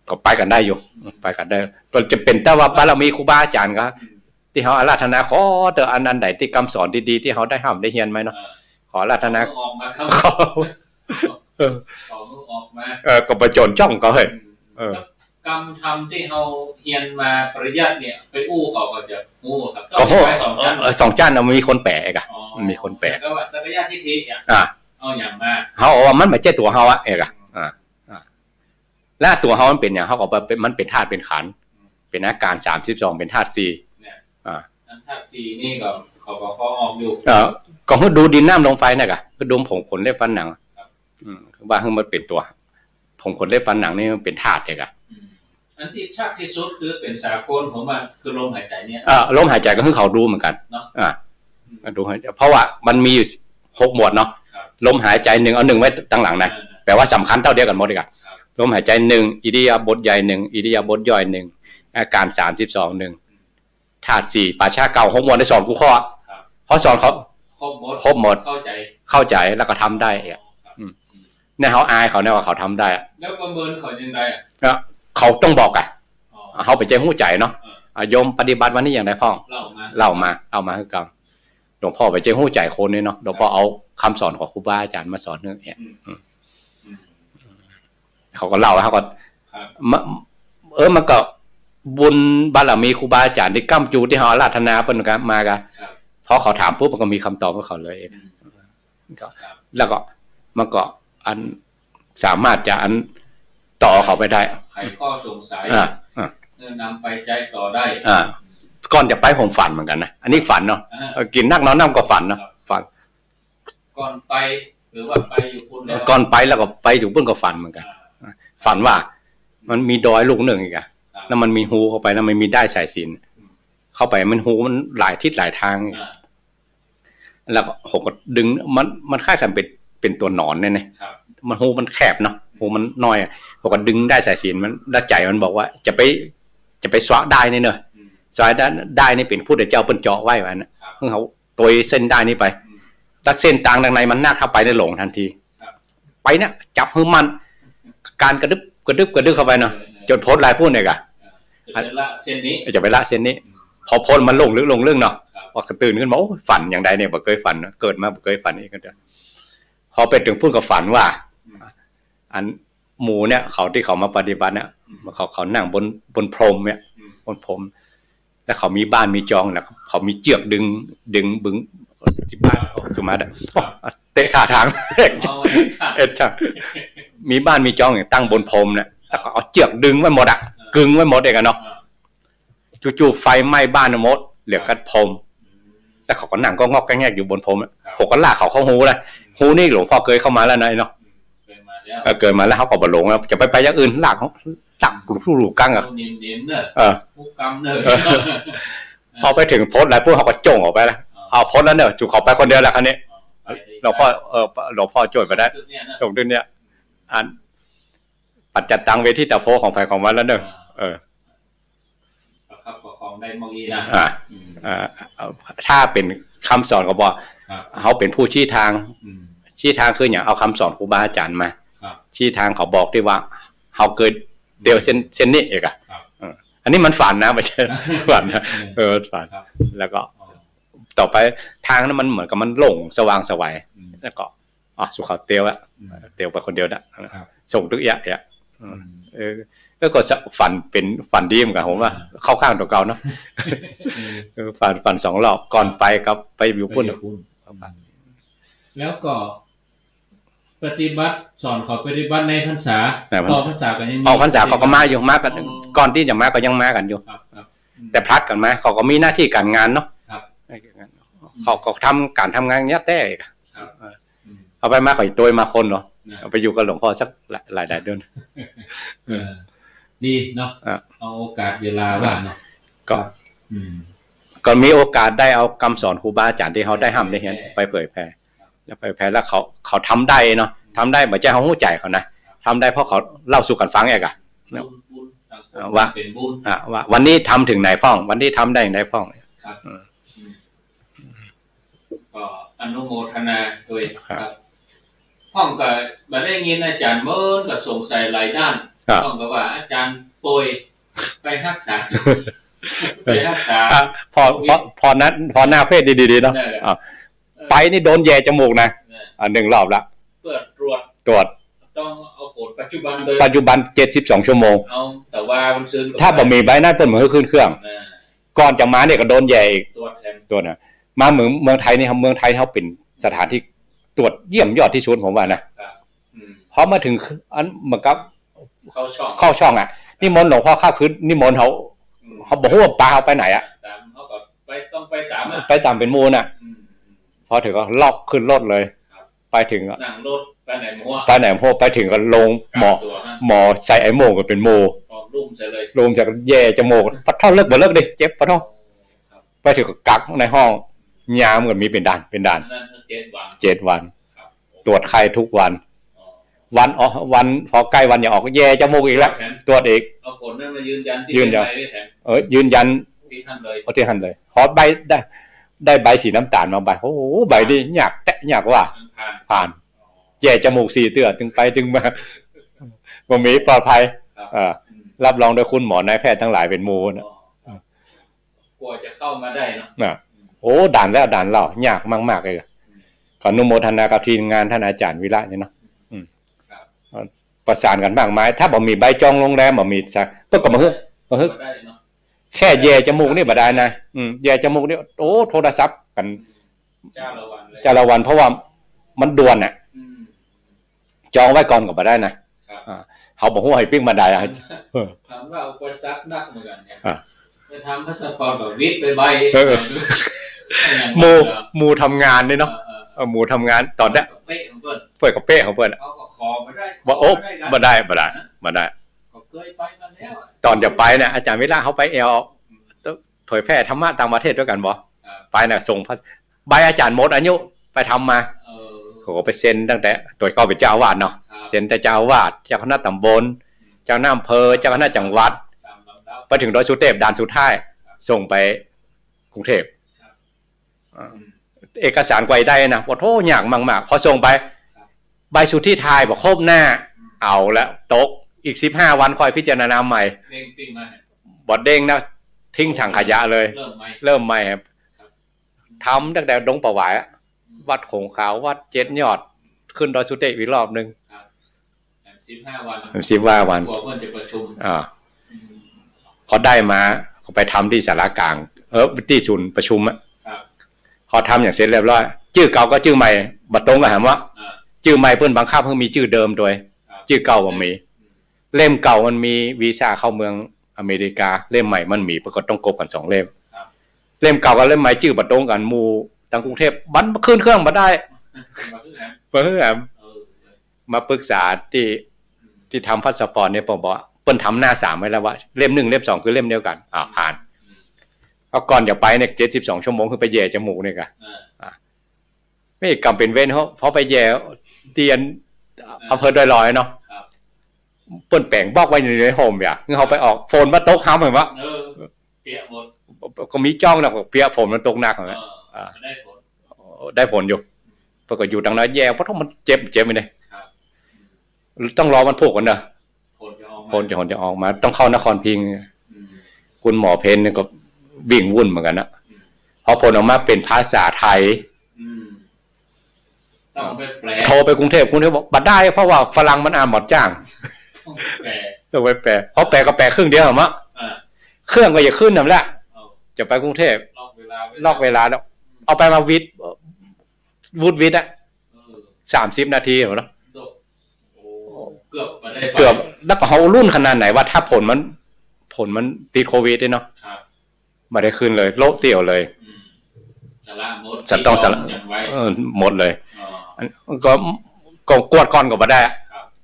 ก็ไปกันได้อยู่ไปกันได้ก็จะเป็นแต่ว่าบารมีครูบาอาจารย์ก็ที่เขาอาราธนาขอเตออันใดที่คำสอนดีๆที่เขาได้ห้ามได้เฮียนไหมเนาะขออาราธนาออกมาครับออกมาก็ประจนจ้องเขาเฮ้ยกรรมทำที่เขาเฮียนมาปริยัติเนี่ยไปอู้เขาก็จะอู้ครับต้องไป2 จานมีคนแปลกอ่ะมีคนแปลก็ว่าสักยะทิฏฐิเนี่ยเอาอย่างมาเขาว่ามันไม่ใช่ตัวเขาอะเอกอะแล้วตัวเขามันเป็นอย่างเขาก็มันเป็นธาตุเป็นขันธ์เป็นอาการ32เป็นธาตุ4ธาตุ4นี่ก็เขาออกอยู่ก็คือดูดินน้ำลมไฟน่ะกะคือดมผงขนเล็บฟันหนังคือว่าคือมันเป็นตัวผงขนเล็บฟันหนังนี่มันเป็นธาตุเอกอะอันที่ชัดที่สุดคือเป็นสากลผมว่าคือลมหายใจเนี่ยลมหายใจก็คือเขาดูเหมือนกันเนาะดูเพราะว่ามันมีอยู่6 หมวดเนาะลมหายใจ1เอา1ไว้ตั้งหลังนะแปลว่าสำคัญเท่าเดียวกันหมดเลยครับลมหายใจ1อิริยาบถใหญ่1อิริยาบถย่อย1อาการ32 1ธาตุ4ป่าช้าเก่า6 หมวดได้สอนกูข้อเขาสอนเขาครบหมดเข้าใจแล้วก็ทำได้เนี่ยเขาอายเขาเนี่ยว่าเขาทำได้แล้วประเมินเขายังไงเขาต้องบอกอ่ะเขาไปใจหู้ใจเนาะโยมปฏิบัติวันนี้อย่างไรพ่อเล่ามาคือกันหลวงพ่อไปใจหู้ใจคนนี่เนาะหลวงพ่อเอาคำสอนของครูบาอาจารย์มาสอนเนี่ยเขาก็เล่าเขาก็มันก็บุญบารมีครูบาอาจารย์ที่ก้ำจูที่เขาอาราธนาเป็นกันมากันพอเขาถามปุ๊บมันก็มีคำตอบให้เขาเลยก็แล้วก็มันก็อันสามารถจะอันต่อเขาไปได้ไขข้อสงสัยนำไปใจต่อได้ก่อนจะไปผมฝันเหมือนกันนะอันนี้ฝันเนาะกินนักนอนน้ำก็ฝันเนาะฝันก่อนไปหรือว่าไปอยู่พุ่นแล้วก่อนไปแล้วก็ไปอยู่พุ่นก็ฝันเหมือนกันฝันว่ามันมีดอยลูกหนึ่งอีกอะแล้วมันมีหูเข้าไปแล้วมันมีได้สายสิญจน์เข้าไปมันหูมันหลายทิศหลายทางแล้วก็ผมก็ดึงมันคล้ายกันเป็นตัวหนอนเนี่ยมันหูมันแคบเนาะหูมันน้อยผมก็ดึงได้สายสิญจน์มันด้านใจมันบอกว่าจะไปสวะได้นี่เนอะสวะได้นี่เป็นผู้เดชเจ้าเป็นเจาะไว้ไว้นะเพิ่งเขาตัวเส้นได้นี่ไปแล้วเส้นต่างดังในมันหน้าเข้าไปในหลงทันทีไปเนี่ยจับมือมันการกระดึบเข้าไปเนาะจนโพสลายพูดเนี่ยกะจะไปละเส้นนี้พอโพสมันลงลึกเรื่องเนาะพอตื่นขึ้นมาโอ้ฝันอย่างใดเนี่ยบ่เคยฝันเกิดมาบ่เคยฝันอีกกันพอไปถึงพูดกับฝันว่าอันหมูเนี่ยเขาที่เขามาปฏิบัติเนี่ยเขานั่งบนพรมเนี่ยบนพรมแล้วเขามีบ้านมีจองแล้วเขามีเจือกดึงบึงที่บ้านสุมาร์เตะท่าทางมีบ้านมีจองอย่างตั้งบนพรมเนี่ยแล้วก็เอาเจือกดึงไว้หมดอ่ะกึงไว้หมดเองกันเนาะจู่ๆไฟไหม้บ้านหมดเหลือกัดพรมแล้วเขาก็นั่งก็งอกแงกอยู่บนพรมผมก็ลากเขาเข้าหูเลยหูนี่หลวงพ่อเคยเข้ามาแล้วนะเนาะเกิดมาแล้วเขาก็บหลงแล้วจะไปอย่างอื่นลากเขาจับหลูกกังอ่ะผู้กรรมเนอะพอไปถึงโพสต์แล้วพวกเขาก็จ้องออกไปแล้วเอาโพสต์แล้วเนอะจู่เขาไปคนเดียวแหละคันนี้หลวงพ่อช่วยไปได้ส่งด้วยเนี่ยอันปัจจัตตังเวทิตาโฟของไฟของมันแล้วเนอะประคับประคองได้มองอีนะถ้าเป็นคำสอนก็บอกเขาเป็นผู้ชี้ทางคืออย่างเอาคำสอนครูบาอาจารย์มาชี้ทางเขาบอกที่ว่าเขาเกิดเดียวเส้นนี้เองอะอันนี้มันฝันนะไม่ใช่ฝันนะฝันแล้วก็ต่อไปทางนั้นมันเหมือนกับมันโล่งสว่างสวัยแล้วก็สุขเตียวอะเตียวไปคนเดียวนะส่งทุกอย่างเนี่ยแล้วก็ฝันดีเหมือนกันผมว่าเข้าข้างตัวเก่าเนาะฝัน2 รอบก่อนไปกับไปอยู่พุ่นแล้วก็ปฏิบัติสอนขอปฏิบัติในพรรษาต่อพรรษากันยังออกพรรษาเขาก็มาอยู่มากกันก่อนที่จะมาก็ยังมากันอยู่แต่พลัดกันมาเขาก็มีหน้าที่การงานเนาะเขาทำการทำงานเนี้ยแต่เอาไปมาขออีกตัวมาคนเนาะเอาไปอยู่กับหลวงพ่อสักหลายเดือนดีเนาะเอาโอกาสเวลาว่าเนาะก็มีโอกาสได้เอาคำสอนครูบาอาจารย์ที่เขาได้ห้ามได้เห็นไปเผยแพร่แล้วเขาทำได้เนาะทำได้เหมือนใจเขาหู้ใจเขานะทำได้เพราะเขาเล่าสู่กันฟังเองอะว่าวันนี้ทำถึงไหนพ่องวันนี้ทำได้อย่างไรพ่องก็อนุโมทนาด้วยครับพ่องก็ได้ยินอาจารย์เมื่อก็สงสัยหลายด้าน ต้องกับว่าอาจารย์ป่วยไปรักษาไปรักษาพอหน้าเฟซดีๆเนาะไปนี่โดนแย่จมูกนะ1 รอบละเปิดตรวจต้องเอาผลปัจจุบัน72 ชั่วโมงเอาแต่ว่ามันซื้อถ้าบ่มีใบหน้าเปิ้นเหมือนขึ้นเครื่องก่อนจะมาเนี่ยก็โดนแย่อีกตัวน่ะมาเมืองไทยนี่ครับเมืองไทยเขาเป็นสถานที่ตรวจเยี่ยมยอดที่สุดผมว่านะพอมาถึงอันเหมือนกับเข้าช่องอ่ะนิมนต์หลวงพ่อข้าคือนิมนต์เขาบอกว่าปลาเขาไปไหนอ่ะเขาก็ต้องไปตามเป็นมูลน่ะพอถึงก็ล็อกขึ้นรถเลยไปถึงนั่งรถไปไหนมัวไปถึงก็ลงหมอใส่ไอ้โม่งก็เป็นโมลุ่มใส่เลยลุ่มจากแย่จมูกพัดเท่าเลิกบ่เลิกดิเจ็บพัดเท่าไปถึงก็กักในห้องยามก็มีเป็นด่าน7 วันตรวจไข้ทุกวันพอใกล้วันอย่าออกแย่จมูกอีกแล้วตรวจอีกเอาผลนั้นมายืนยันยืนยันที่ท่านเลยพอใบได้ใบสีน้ำตาลมาใบโอ้โหใบนี่ยากว่าผ่านแย่จมูก4 เตื้อถึงไปถึงมาบ่มีปลอดภัยรับรองโดยคุณหมอนายแพทย์ทั้งหลายเป็นหมู่นะกว่าจะเข้ามาได้เนาะโอ้ด่านเล่ายากมากๆเลยขออนุโมทนากับทีมงานท่านอาจารย์วิระเนี่ยเนาะประสานกันมากมายถ้าบ่มีใบจองโรงแรมบ่มีสักเพิ่นก็มาฮึแค่แย่จมูกนี่บ่ได้นะแย่จมูกนี่โอ้โทรศัพท์กันจ้าละวันเพราะว่ามันด่วนน่ะจองไว้ก่อนก็บ่ได้นะเฮาบ่ฮู้ให้ปิ้งมาได้ถามว่าเอาไปซักนักเหมือนกันเนี่ยไปทำพาสปอร์ตแบบวิทย์ไปใบหมู่ทำงานนี่เนาะหมู่ทำงานตอนนี้เปิดกับเป้ของเพิ่นเอาก็ขอบ่ได้ว่าโอ้บ่ได้ก็เคยไปมาแล้วตอนจะไปเนี่ยอาจารย์วิระเขาไปเผยแพร่ธรรมะต่างประเทศด้วยกันบ่ไปน่ะส่งใบอาจารย์หมดอายุไปทำมาเขาก็ไปเซ็นตั้งแต่ตัวก็เป็นเจ้าอาวาสเนาะเซ็นแต่เจ้าอาวาสเจ้าคณะตำบลเจ้าหน้าอำเภอเจ้าคณะจังหวัดไปถึงดอยสุเทพด่านสุดท้ายส่งไปกรุงเทพเอกสารไกวได้นะว่าโทษยากมากๆพอส่งไปใบสุทธิทายบอกครบหน้าเอาแล้วตกอีก15 วันคอยพิจารณาใหม่บดเด้งนะทิ้งถังขยะเลยเริ่มใหม่ครับทำตั้งแต่ดงประหวายวัดโขงขาววัด7 ยอดขึ้นดอยสุเทพอีกรอบนึง15 วันกว่าเพื่อนจะประชุมพอได้มาเขาไปทำที่สารกลางที่ศูนย์ประชุมอะพอทำอย่างเสร็จเรียบร้อยชื่อเก่าก็ชื่อใหม่บัดตรงกับถามว่าชื่อใหม่เพิ่นบังคับเพิ่งมีชื่อเดิมโดยชื่อเก่าบ่มีเล่มเก่ามันมีวีซ่าเข้าเมืองอเมริกาเล่มใหม่มันมีปรากฏต้องกบกัน2 เล่มเล่มเก่ากับเล่มใหม่ชื่อบัดตรงกันหมู่ทางกรุงเทพบันขึ้นเครื่องบ่ได้เพิ่นมาปรึกษาที่ทำพาสปอร์ตเนี่ยผมบอกเปิ้นทำหน้า3ไว้แล้วว่าเล่ม1เล่ม2คือเล่มเดียวกันผ่านเอาก่อนอย่าไปเนี่ย72 ชั่วโมงคือไปแย่จมูกเนี่ยกะไม่กำเป็นเว้นเพราะไปแย่เตียนอำเภอดอยลอยเนาะเปิ้นแปลงบอกไว้ในโฮมอย่าคือเฮาไปออกฝนมาตกห้ามเหมือนว่าเปียกหมดก็มีจ้องแล้วก็เปียกฝนมันตกหนักเหมือนได้ผลอยู่เพิ่นก็อยู่ดังนั้นแย่เพราะมันเจ็บไปเลยต้องรอมันพุกันเด้อผลจะออกมาต้องเข้านครพิงค์คุณหมอเพนเนี่ยก็วิ่งวุ่นเหมือนกันนะพอผลออกมาเป็นภาษาไทยต้องไปแปลโทรไปกรุงเทพบอกบัดได้เพราะว่าฝรั่งมันอ่านหมดจ้างต้องไปแปลเพราะแปลก็แปลครึ่งเดียวเหรอมะเครื่องก็อย่าขึ้นนั่นแหละจะไปกรุงเทพล็อกเวลาแล้วเอาไปมาวิทย์อ่ะ30 นาทีเหรอเนาะเกือบแล้วก็เขารุ่นขนาดไหนว่าถ้าผลมันติดโควิดด้วยเนาะมาได้ขึ้นเลยโลกเตี่ยวเลยจะต้องสละหมดเลยก็กวดก่อนก็บ่ได้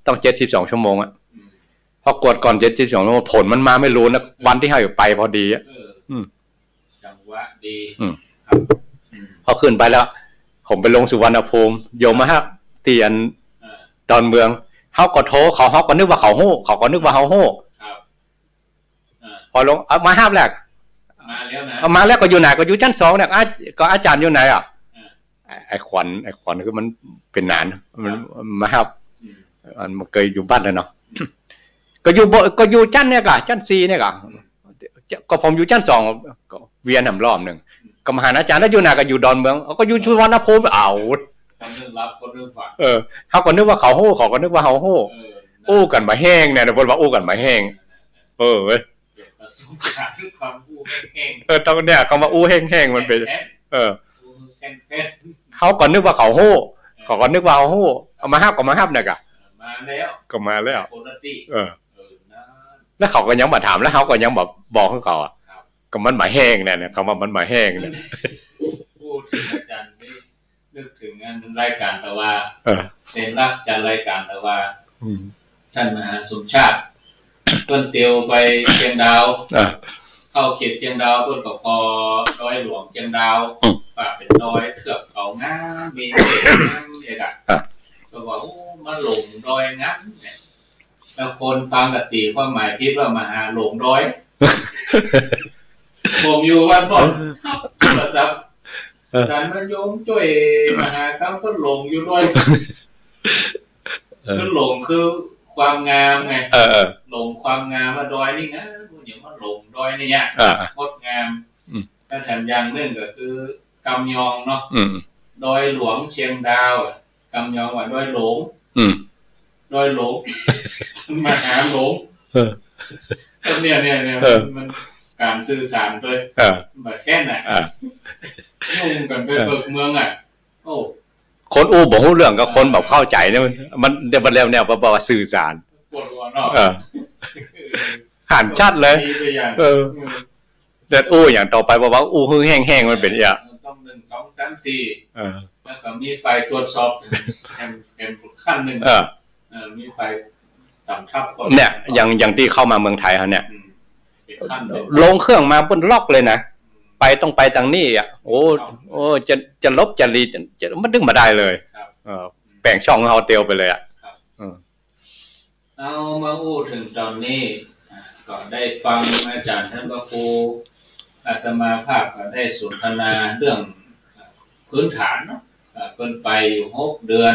ต้อง72 ชั่วโมงอ่ะพอกวดก่อน72 ชั่วโมงผลมันมาไม่รู้นะวันที่เฮาอยู่ไปพอดีอ่ะจังหวะดีพอขึ้นไปแล้วผมไปลงสุวรรณภูมิโยมมาฮะเตียนดอนเมืองเฮาก็โทรเขาก็นึกว่าเขาฮู้เขาก็นึกว่าเฮาฮู้พอลงมาห้ามแรกมาแล้วก็อยู่ไหนก็อยู่ชั้น2เนี่ยก็อาจารย์อยู่ไหนอ่ะไอ้ขวัญคือมันเป็นนานมันมาครับมันเคยอยู่บ้านแล้วเนาะ ก็อยู่ชั้นเนี่ยกะชั้น4เนี่ยกะก็ผมอยู่ชั้น2ก็เวียนรอบนึงก็มาหาอาจารย์แล้วอยู่หน้าก็อยู่ดอนเมืองก็อยู่สุวรรณภูมิเอาคนนึงรับคนนึงฝากเฮาก็นึกว่าเขาฮู้เขาก็นึกว่าเฮาฮู้อู้กันมาแห้งเนี่ยเพิ่นว่าอู้กันมาแห้งเว้ยประสบการณ์ความอู้แห้งตอนเนี่ยคำว่าอู้แห้งๆมันเป็นเฮาก็นึกว่าเขาฮู้เขาก็นึกว่าเฮาฮู้เอามาฮับก็มาฮับน่ะกะมาแล้วก็มาแล้วปกติแล้วเขาก็ยังมาถามแล้วเขาก็ยังบอกให้เขาอ่ะก็มันหมายแห้งเนี่ยคำว่ามันหมายแห้งเนี่ยพูดถึงอาจารย์นึกถึงงานรายการแต่ว่าเซ็นรับจัดรายการแต่ว่าท่านมหาสมชาติต้นเตียวไปเชียงดาวเข้าเขตเชียงดาวต้นกับพอดอยหลวงเชียงดาวป่าเป็นดอยเถือกเขาง้ามมีเด็กง้ามเด็กอ่ะก็ว่าโอ้มาหลงดอยง้ามเนี่ยแล้วคนฟังกติความหมายพิดว่ามหาหลงดอยผมอยู่วันก่อนโทรศัพท์การมาโยมช่วยมหาครับก็หลงอยู่ด้วยคือหลงคือความงามไงหลงความงามมาดอยนี่นะเดี๋ยวมาหลงดอยนี่เนี่ยงดงามถ้าแถมอย่างนึงก็คือกำยองเนาะดอยหลวงเชียงดาวกำยองว่าดอยหลงดอยหลงมหาหลงเนี่ยมันการสื่อสารด้วยแบบแค่ไหนงงกันไปเบิกเมืองอ่ะโอ้คนอู้บอกเรื่องกับคนแบบเข้าใจเนี่ยมันเดี๋ยวมันแล้วเนี่ยบอกว่าสื่อสารปวดหัวเนาะหันชัดเลยแต่อู้อย่างต่อไปบอกว่าอู้แห้งๆมันเป็นอย่างต้อง1 2 3 4แล้วก็มีไฟตรวจสอบแฮมขั้นหนึ่งมีไฟสำทับเนี่ยอย่างที่เข้ามาเมืองไทยเขาเนี่ยลงเครื่องมาบนล็อกเลยนะไปต้องไปทางนี้อ่ะโอ้จะลบจะรีจะมันดึงมาได้เลยแบ่งช่องเฮาเตียวไปเลยอ่ะเอามาอู้ถึงตอนนี้ก็ได้ฟังอาจารย์ท่านพระครูอาตมาภาพก็ได้สนทนาเรื่องพื้นฐานเนาะเพิ่นไปอยู่6 เดือน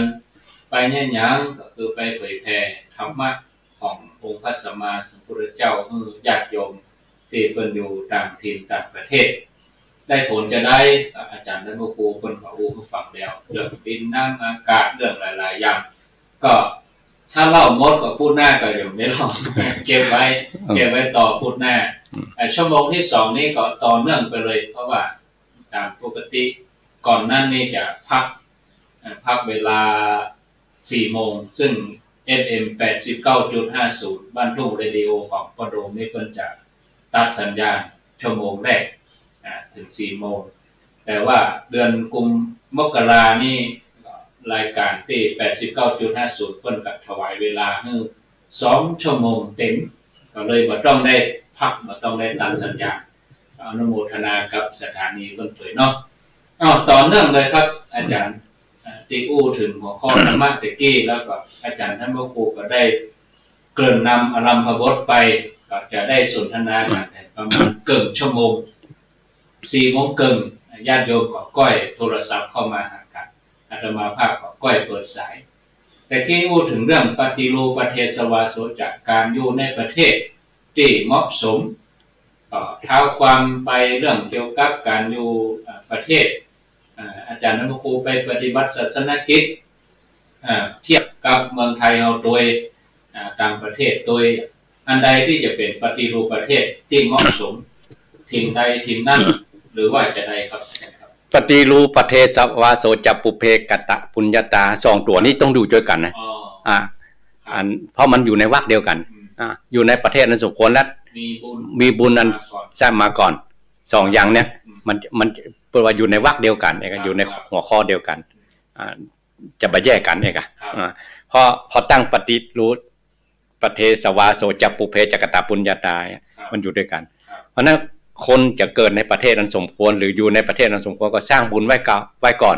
ไปเนี่ยยังก็คือไปเผยแผ่ธรรมะขององค์พระสัมมาสัมพุทธเจ้าให้ญาติโยมที่เพิ่นอยู่ต่างถิ่นต่างประเทศได้ผลจะได้อาจารย์ท่านพระครูเพิ่นก็อู้ให้ฟังแล้วเรื่องดินน้ำอากาศเรื่องหลายๆอย่างก็ถ้าเล่าหมดก็พูดหน้าก็ยังไม่เล่าเก็บไว้ต่อพูดหน้าชั่วโมงที่2นี้ก็ต่อเนื่องไปเลยเพราะว่าตามปกติก่อนหน้านี้จะพักเวลา4 โมงซึ่ง FM 89.50 บ้านทุ่งเรดิโอของปโดมนี่เพิ่นจะตัดสัญญาณชั่วโมงแรกถึง4 โมงแต่ว่าเดือนกุมกรานี่รายการที่ 89.50 เพิ่นก็ถวายเวลาให้2 ชั่วโมงเต็มก็เลยบ่ต้องได้พักบ่ต้องได้ตัดสัญญาณอนุโมทนากับสถานีเพิ่นเผยเนาะต่อเนื่องเลยครับอาจารย์ที่อู้ถึงหัวข้อธรรมะตะกี้แล้วก็อาจารย์ท่านพระครูก็ได้เกริ่นนำอรัมภบทไปก็จะได้สนทนากันประมาณเกือบชั่วโมง4 โมงครึ่งญาติโยมก็ก้อยโทรศัพท์เข้ามาหากันอาตมาภาพก็ก้อยเปิดสายแต่กี้อู้ถึงเรื่องปฏิรูปประเทศสวาโสจากการอยู่ในประเทศที่เหมาะสมเท้าความไปเรื่องเกี่ยวกับการอยู่ประเทศอาจารย์ท่านพระครูไปปฏิบัติศาสนกิจเทียบกับเมืองไทยเราโดยต่างประเทศโดยอันใดที่จะเป็นปฏิรูปประเทศที่เหมาะสมถิ่นใดถิ่นนั้นหรือว่าจะใดครับปฏิรูปประเทศสวาโสจัปปุเพกตะปุญญาตา2 ตัวนี้ต้องดูด้วยกันนะเพราะมันอยู่ในวรรคเดียวกันอยู่ในประเทศนั้นสมควรและมีบุญอันสร้างมาก่อน2 อย่างเนี้ยมันเปิดว่าอยู่ในวรรคเดียวกันเองอยู่ในหัวข้อเดียวกันจะไปแยกกันเองพอตั้งปฏิรูปประเทศสวาโสจัปปุเพจักตปุญญาตามันอยู่ด้วยกันเพราะนั้นคนจะเกิดในประเทศนั้นสมควรหรืออยู่ในประเทศนั้นสมควรก็สร้างบุญไว้ก่อน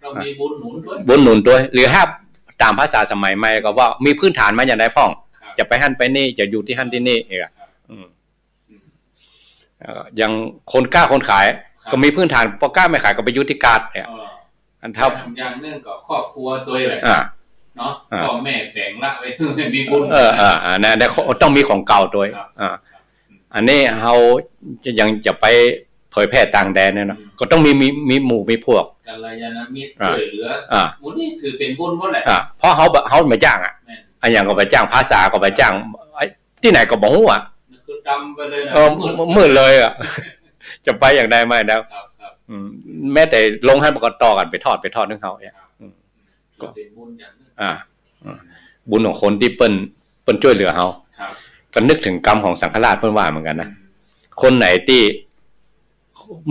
เรามีบุญหนุนด้วยบุญหนุนด้วยหรือถ้าตามภาษาสมัยใหม่ก็ว่ามีพื้นฐานมาอย่างไรพ่องจะไปหั่นไปนี่จะอยู่ที่หั่นที่นี่อย่างคนกล้าคนขายก็มีพื้นฐานพอกล้าไม่ขายก็ไปยุติการเนี่ยอันทับอย่างนึงก็ครอบครัวตัวแหละ เนาะพ่อแม่แบ่งละไว้มีบุญนะได้ต้องมีของเก่าด้วยอันนี้เรายังจะไปเผยแพร่ต่างแดนเนี่ยเนาะก็ต้องมีหมู่มีพวกกัลยาณมิตรช่วยเหลือหมู่นี่ถือเป็นบุญหมดแหละเพราะเขามาจ้างอันอย่างก็ไปจ้างภาษาก็ไปจ้างที่ไหนก็บ่ฮู้คือดำไปเลยนะมืดเลยจะไปอย่างใดไม่แล้วแม้แต่ลงให้ประกอบต่อกันไปทอดนึงเขาก็เป็นบุญอย่างนึงบุญของคนที่เปิ้นช่วยเหลือเขาก็นึกถึงกรรมของสังฆราชเพิ่นว่าเหมือนกันนะคนไหนที่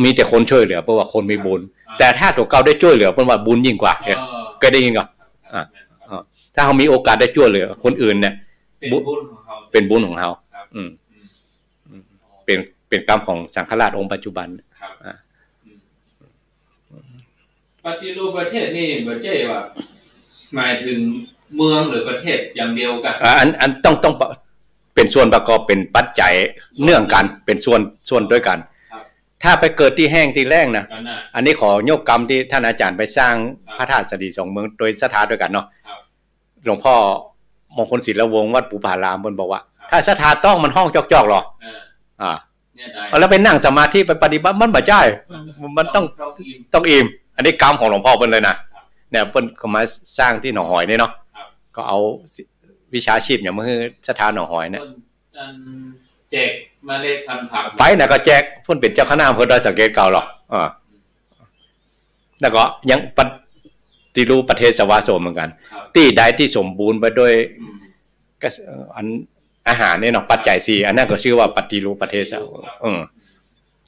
มีแต่คนช่วยเหลือเพราะว่าคนมีบุญแต่ถ้าตัวเก่าได้ช่วยเหลือเพิ่นว่าบุญยิ่งกว่าก็ได้ยินก่อนถ้าเขามีโอกาสได้ช่วยเหลือคนอื่นเนี่ยเป็นบุญของเขาเป็นกรรมของสังฆราชองค์ปัจจุบันปฏิรูปประเทศนี่บ่ใช่ว่าหมายถึงเมืองหรือประเทศอย่างเดียวกันอันต้องเป็นส่วนประกอบเป็นปัจจัยเนื่องกันเป็นส่วนด้วยกันถ้าไปเกิดที่แห้งที่แล้งนะอันนี้ขอยกกรรมที่ท่านอาจารย์ไปสร้างพระธาตุสดีสองเมืองโดยศรัทธาด้วยกันเนาะหลวงพ่อมงคลศิลวงศ์วัดปูผารามเพิ่นบอกว่าถ้าศรัทธาต้องมันห้องจอกๆหรอแล้วไปนั่งสมาธิไปปฏิบัติมันบ่ได้มันต้องอิ่มอันนี้กรรมของหลวงพ่อเพิ่นเลยนะเนี่ยเพิ่นก็มาสร้างที่หนองหอยนี่เนาะก็เอาวิชาชีพอย่างมื้อศรัทธาหนองหอยเนี่ยแจกเมล็ดพันธุ์ผักไปน่ะก็แจกเพิ่นเป็นเจ้าคณะอำเภอดอยสะเก็ดเก่าหรอกแล้วก็ยังปฏิรูปประเทศสวาโสมเหมือนกันที่ใดที่สมบูรณ์ไปด้วยอันอาหารเนี่ยเนาะปัจจัย4อันนั้นก็ชื่อว่าปฏิรูปประเทศ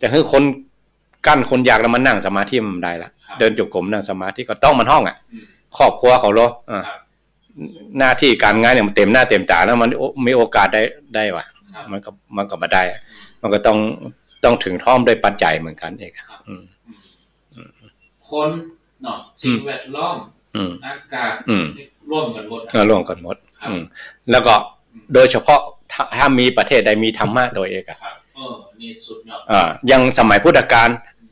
จะให้คนกั้นคนอยากแล้วมานั่งสมาธิมันได้ละเดินจงกรมนั่งสมาธิก็ต้องมันห้องครอบครัวเขาหน้าที่การงานเนี่ยมันเต็มหน้าเต็มตาแล้วมันมีโอกาสได้ว่ะมันก็มาได้มันก็ต้องถึงท่อมด้วยปัจจัยเหมือนกันเองคนเนาะสิ่งแวดล้อมอากาศร่วมกันหมดแล้วก็โดยเฉพาะถ้ามีประเทศใดมีธรรมะตัวเองนี่สุดยอดยังสมัยพุทธกาล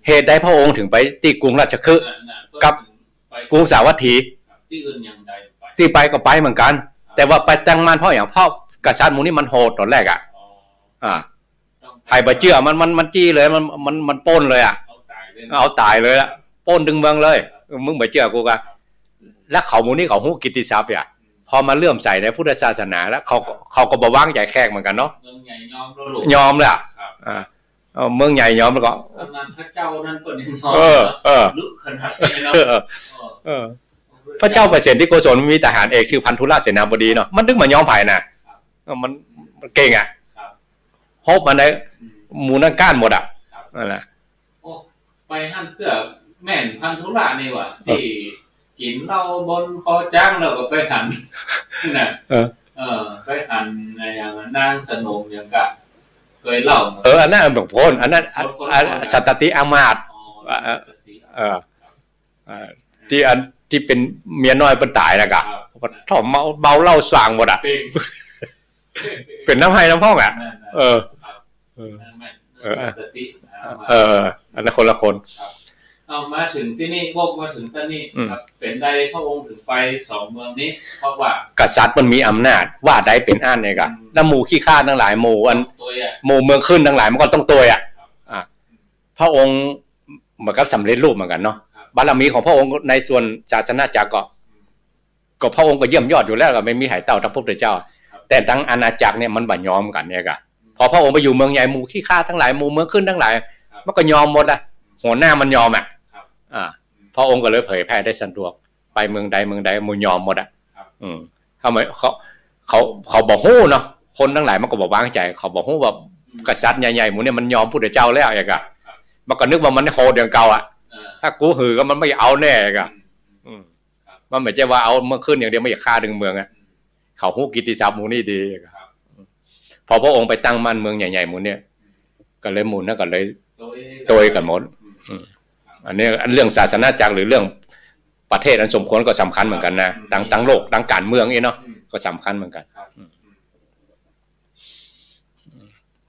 เหตุใดพระองค์ถึงไปที่กรุงราชคฤห์กับกรุงสาวัตถีที่อื่นยังใดที่ไปก็ไปเหมือนกันแต่ว่าไปตั้งมั่นเพราะอย่างพ่อกษัตริย์หมู่นี้มันโหดตอนแรกไผ่บะเจือมันจี้เลยมันป้นเลยเอาตายเลยป้นดึงเมืองเลยมึงบะเจือกูก็แล้วเขาหมู่นี้เขาฮู้กิตติศัพท์พอมาเลื่อมใส่ในพุทธศาสนาแล้วเขาก็บ่วางใจแขกเหมือนกันเนาะเมืองใหญ่ยอมเลยเมืองใหญ่ยอมแล้วก็นั้นพระเจ้านั้นเปิ้นลึกขนาดนี้เนาะพระเจ้าเปอร์เซ็นต์ที่โกศลมีทหารเอกชื่อพันธุราชเสนาบดีเนาะมันนึกมายอมไผ่น่ะมันเก่งพบมันได้หมู่นั่นก้านหมดนั่นแหละไปหั่นเตื้อแม่นพันธุราชนี่ว่ะที่กินเหล้าบนคอจ้างแล้วก็ไปหันน่ะไปหันอย่างนางสนมอย่างกะเคยเล่าอันนั้นบอกพ้นอันนั้นสัตติอามาตย์ที่เป็นเมียน้อยเป็นตายนะกะถ่อมเมาเหล้าสว่างหมดเป็นน้ำให้น้ำพ่องอันนั้นคนละคนเอามาถึงที่นี่พวกมาถึงที่นี่ครับเป็นใดพระองค์ถึงไป2เมืองนี้เพราะว่ากษัตริย์มันมีอำนาจว่าใดเป็นอันเนี่ยก็แล้วหมู่ขี้ข้าทั้งหลายหมู่หมู่เมืองขึ้นทั้งหลายมันก็ต้องตัวพระองค์เหมือนกับสำเร็จรูปเหมือนกันเนาะบารมีของพระองค์ในส่วนศาสนาจักรก็พระองค์ก็เยี่ยมยอดอยู่แล้วก็ไม่มีหายเต่าทั้งพระพุทธเจ้าแต่ทั้งอาณาจักรเนี่ยมันบ่ยอมกันเนี่ยก็พอพระองค์ไปอยู่เมืองใหญ่หมู่ขี้ข้าทั้งหลายหมู่เมืองขึ้นทั้งหลายมันก็ยอมหมดหัวหน้ามันยอมพระองค์ก็เลยเผยแพร่ได้สะดวกไปเมืองใดหมู่ยอมหมดทำไมเขาบอกฮู้เนาะคนทั้งหลายมันก็บอกวางใจเขาบอกฮู้ว่ากษัตริย์ใหญ่ๆหมู่เนี่ยมันยอมพุทธเจ้าแล้วอย่างกะมันก็นึกว่ามันโหดอย่างเก่าถ้ากูหือก็มันไม่เอาแน่กะมันไม่ใช่ว่าเอาเมื่อขึ้นอย่างเดียวไม่อยากฆ่าดึงเมืองเขาฮู้กิตติศัพท์หมู่นี่ดีพอพระองค์ไปตั้งมั่นเมืองใหญ่ๆหมู่เนี่ยก็เลยหมู่นั่นก็เลยโตยกันหมดอันนี้เรื่องศาสนาจักรหรือเรื่องประเทศอันสมควรก็สำคัญเหมือนกันนะตั้งโลกตั้งการเมืองเนาะก็สำคัญเหมือนกัน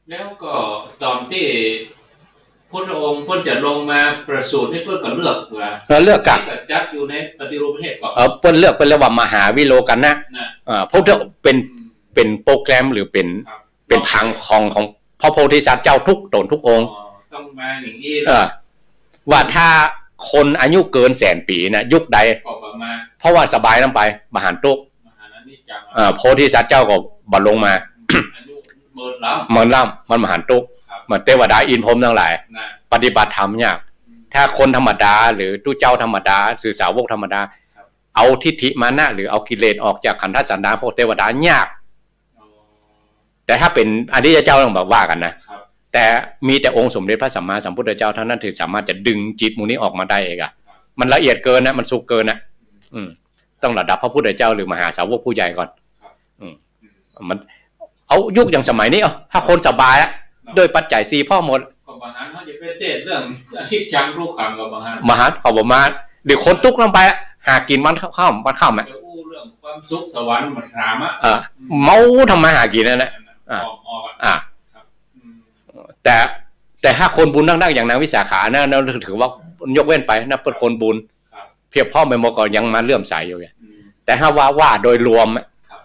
แล้วก็ตอนที่พ พุทธองค์เพิ่นจะลงมาประสูตินี่เพิ่นก็เลือกว่า เลือกกับ นี่ก็จัดอยู่ในปฏิรูปประเทศก่อน เปิ้นเลือกเป็นเรียกว่ามหาวิโลกันนะ นะ เพราะเป็นโปรแกรมหรือเป็น ครับ เป็นทางของพระโพธิสัตว์เจ้าทุกตนทุกองค์ ต้องมาอย่างนี้ ว่าถ้าคนอายุเกินแสนปีนะยุคใด ก็ประมาณ เพราะว่าสบายน้ำไปมหันตุก มหานั้นนี่จัง โพธิสัตว์เจ้าก็บัลลงมา อายุเมินล้ เหมือนล่ำมันมหันตุก ครับ เหมือนเทวดาอินพรหมทั้งหลาย ำนะ ปฏิบัติธรรมยากถ้าคนธรรมดาหรือตู้เจ้าธรรมดาสื่อสาวกธรรมดา เอาทิฏฐิมานะหรือเอากิเลสออกจากขันธสันดานพวกเทวดายาก อ๋อ แต่ถ้าเป็นอริยเจ้าต้องแบบว่ากันนะ ครับ แต่มีแต่องค์สมเด็จพระสัมมาสัมพุทธเจ้าเท่านั้นถึงสามารถจะดึงจิตหมูนี้ออกมาได้เองอะมันละเอียดเกินนะมันสุกเกินนะต้องระดับพระพุทธเจ้าหรือมหาสาวกผู้ใหญ่ก่อนมันเอายุคอย่างสมัยนี้ถ้าคนสบายอะโดยปัจจัยสี่พ่อหมด ก็บางฮันเขาจะไปเทศเรื่องอาชีพจังรูปขังกับบางฮัน มหาขอบมาหรือคนตุกลงไปอะหากินมันข้าวมันข้าวไหม จะอู้เรื่องความสุขสวรรค์มันถามอ่ะ เมาทำมาหากินนั่นแหละ ออกอ่ะครับอืม แต่ถ้าคนบุญดังๆอย่างนางวิสาขานะเราถือว่ายกเว้นไปนะเป็นคนบุญ ครับ เพียบพ่อไปหมดก็ยังมาเลื่อมใสอยู่ไง อืม แต่ถ้าว่าโดยรวมอะ ครับ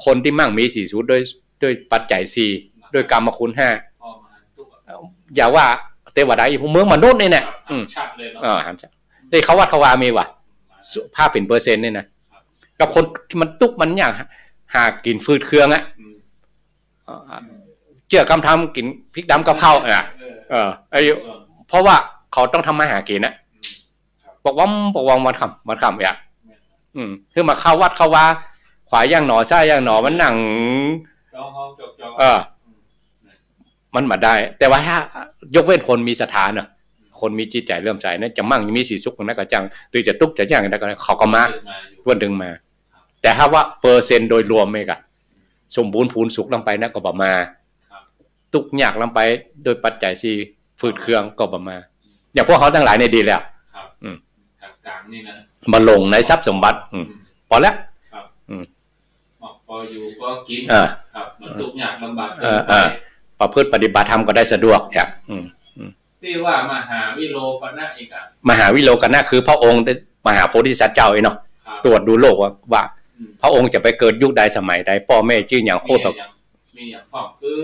คนที่มั่งมีสี่สูตรด้วยปัจจัยสี่ด้วยกรรมคุณห้า พ่อมาหันตุ๊กอ่ะ อย่าว่าเทวดาอีกเมืองมนุษย์นี่เนี่ย ชัดเลยเนาะ หันได้เขาวัดเขาวามีว่ะผ้าเป็นเปอร์เซ็นต์เนี่ยนะกับคนที่มันตุกมันอย่างหากินฟืดเครื่องอะ อืม เจือกำทำกินพริกดำกับข้าวอ่ะไอ้เพราะว่าเขาต้องทำมาหากินนะบอกว่าวันคำอ่ะคือมาเข้าวัดเข้าว่าขวายย่างหนอซ่าย่างหนอมันหนัง จองห้องจอง มันมาได้ แต่ว่าถ้ายกเว้นคนมีศรัทธาเนอะคนมีจิตใจเริ่อมใสนะจะมั่งมีสีสุขนั้นก็จังหรือจะตุกจะย่างนั้นก็เขาก็มาวันดึงมา แต่ถ้าว่าเปอร์เซ็นต์โดยรวมไม่กันสมบูรณ์พูนสุขลงไปนะก็บ่มาตุกยากลงไปโดยปัจจัยสี่ฝืดเครื่องก็บ่มาอย่างพวกเขาทั้งหลายในดีแล้ว ครับกลางนี่นะ มาลงในทรัพย์สมบัติพอแล้ว พออยู่ก็กินครับมันทุกข์ยากลำบาก ประพฤติปฏิบัติธรรมก็ได้สะดวกอย่าง ที่ว่ามหาวิโลปนะอีกอ่ะ มหาวิโลกันนะคือพระองค์มหาโพธิสัตว์เจ้าเนาะตรวจดูโลกว่าพระองค์จะไปเกิดยุคใดสมัยใดพ่อแม่ชื่ออย่างโคตรมีอย่างพ่อคือ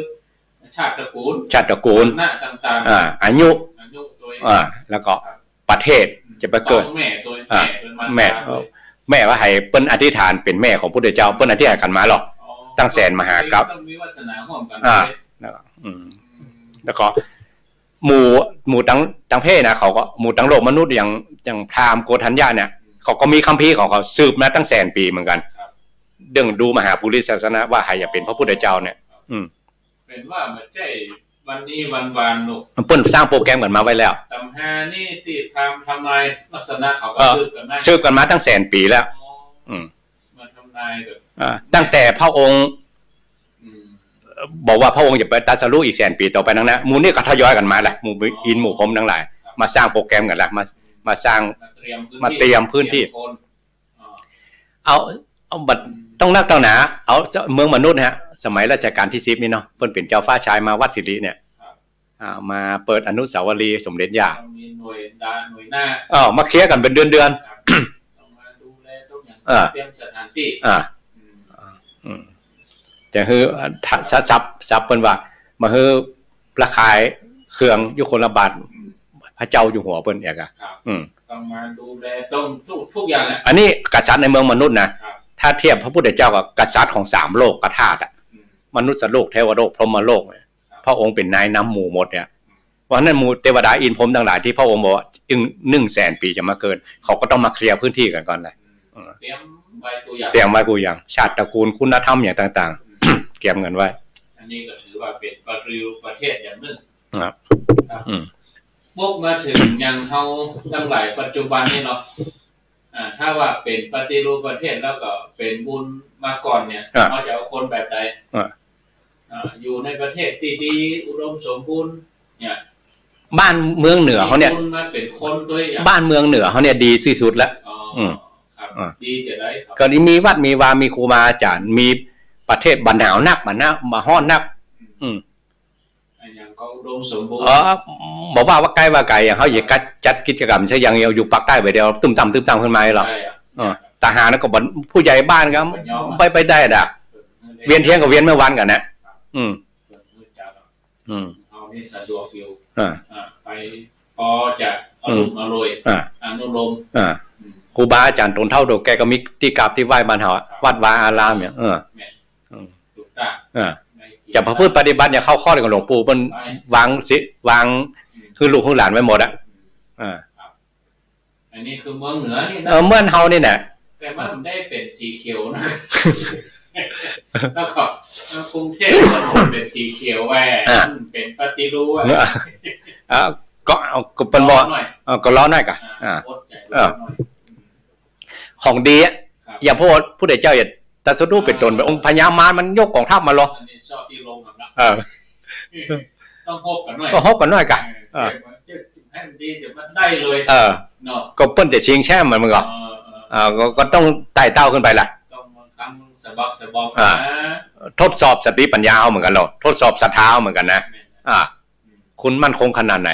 ชาติตระกูลหน้าต่างๆอายุตัว แล้วก็ประเทศจะไปเกิด แม่ตัวแม่ว่าให้เปิ้นอธิษฐานเป็นแม่ของพระพุทธเจ้าเปิ้นอธิษฐานกันมาหรอกตั้งแสนมหากัปต้องมีวาสนาร่วมกันแล้วก็หมู่ตั้งเพศนะเขาก็หมู่ตั้งโลกมนุษย์อย่างพราหมณ์โกฏัญญาเนี่ยเขาก็มีคัมภีร์ของเขาสืบมาตั้งแสนปีเหมือนกันเรื่องดูมหาปุริศาสนะว่าใครจะเป็นพระพุทธเจ้าเนี่ยเป็นว่ามันใช่วันนี้วันวานลูกมันเปิ้นสร้างโปรแกรมกันมาไว้แล้วตำหานี่ที่พราหมณ์ทำนายลักษณะเขาก็สืบกันมาตั้งแสนปีแล้วมาทำนายแบบตั้งแต่พระองค์บอกว่าพระองค์จะไปตรัสรู้อีกแสนปีต่อไปนั้นนะหมู่นี่ก็ทยอยกันมาแหละหมู่อินหมู่พรหมทั้งหลายมาสร้างโปรแกรมกันละมาสร้างมาเตรียมพื้นที่เอาบัดต้องนักต้องหนาเอาเมืองมนุษย์ฮะสมัยรัชกาลที่10นี่เนาะเพิ่นเป็นเจ้าฟ้าชายมาวัดสิริเนี่ยมาเปิดอนุสาวรีย์สมเด็จย่ามีหน่วยหน้ามาเคลียร์กันเป็นเดือนต้องมาดูแลทุกอย่างเตรียมสถานที่จะคือซับเปิ้นว่ามาคือราคายเครื่องยุคนละบาทพระเจ้าอยู่หัวเปิ้นอีกอ่ะต้องมาดูแลต้องทุกอย่างอ่ะอันนี้กษัตริย์ในเมืองมนุษย์นะถ้าเทียบพระพุทธเจ้ากับกษัตริย์ของ3โลกธาตุอ่ะมนุษย์โลกเทวโลกพรหมโลกพระองค์เป็นนายน้ำหมู่หมดเนี่ยเพราะนั้นหมู่เทวดาอินพรหมทั้งหลายที่พระองค์บอกว่า100,000 ปีจะมาเกินเขาก็ต้องมาเคลียร์พื้นที่กันก่อนเลยเตรียมไว้กูอย่างชาติตระกูลคุณธรรมอย่างต่างๆเก็บเงินไว้อันนี้ก็ถือว่าเป็นปฏิรูปประเทศอย่างหนึ่งครับพวกมาถึงยังเฮาทั้งหลายปัจจุบันนี่เนาะถ้าว่าเป็นปฏิรูปประเทศแล้วก็เป็นบุญมาก่อนเนี่ยเขาจะเอาคนแบบใดอยู่ในประเทศที่ดีอุดมสมบูรณ์เนี่ยบ้านเมืองเหนือเขาเนี่ยมาเป็นคนด้วยบ้านเมืองเหนือเขาเนี่ยดีที่สุดแล้วครับดีจะได้ครับก็มีวัดมีวามีครูบาอาจารย์มีประเทศบรรหนาวนักมาฮ้อนนักอย่าง เขาอุดมสมบูรณ์ บอกว่าใกล้ว่าไกลอย่างเขาอยากจัดกิจกรรมใช่ยังอยู่ปักใต้ไปเดียวตุ้มต่ำขึ้นมาหรอทหารก็บอกผู้ใหญ่บ้านก็ไปได้ด่ะเวียนเที่ยงกับเวียนเมื่อวันกันนะเอานี่สะดวกอยู่ไปพอจะอารมณ์อร่อยอนุโลมครูบาอาจารย์ตนเท่าโดแกก็มีที่กราบที่ไหว้บ้านเฮาวัดวาอารามเนี่ยจะพระพุทธปฏิบัติเนี่ยเข้าข้อเลยกับหลวงปู่มันวางคือลูกหลานไว้หมดอ่ะอันนี้คือเมืองเหนือนี่นะเมืองเฮานี่แหละแต่ว่ามันได้เป็นสีเขียวนะแล้วก็กรุงเทพมันเป็นสีเขียวแหวนเป็นปฏิรูปก็เป็นบ่ก็ร้อนหน่อยกะของดีอ่ะอย่าพูดผู้ใดเจ้าอย่าแต่สุดรูปเป็นตนเป็นองค์พญามารมันยกกองทัพมาหรอชอบที่ลงครับต้องพบกันหน่อยก็พบกันหน่อยกะให้มันดีจะมันได้เลยเนาะก็เปิ้นจะชิงแช่มันก็ก็ต้องไต่เต้าขึ้นไปล่ะต้องบางครั้งสะบอกทดสอบสติปัญญาเหมือนกันหรอทดสอบศรัทธาเหมือนกันนะคุณมั่นคงขนาดไหน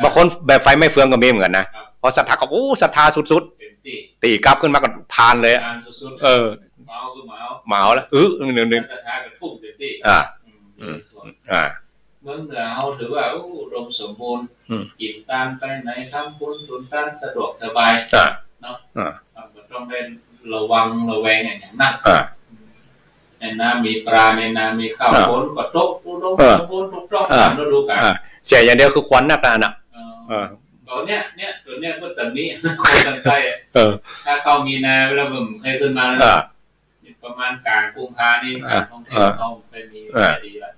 บางคนแบบไฟไม่เฟืองก็มีเหมือนกันนะพอศรัทธาก็ศรัทธาสุดๆตีกลับขึ้นมาก็พานเลยเมาคือเมาแล้วนึงศรัทธาก็ทุ่มเต็มที่เมืองเหนือเขาถือว่าอุดมสมบูรณ์กินตามไปไหนทำบุญตุนต้านสะดวกสบายเนาะต้องได้ระวังระแวงอย่างนั้นในน้ำมีปลาในน้ำมีข้าวฝนก็ตกอุดมสมบูรณ์ถูกต้องตามฤดูกาลเสียอย่างเดียวคือควันนักน่ะตัวเนี้ยเมื่อตอนนี้คนทางใต้ถ้าเขามีนาเวลาผมเคยขึ้นมาแล้วประมาณกลางกุมภานี่การท่องเที่ยวเขาเป็นมีดีแล้ว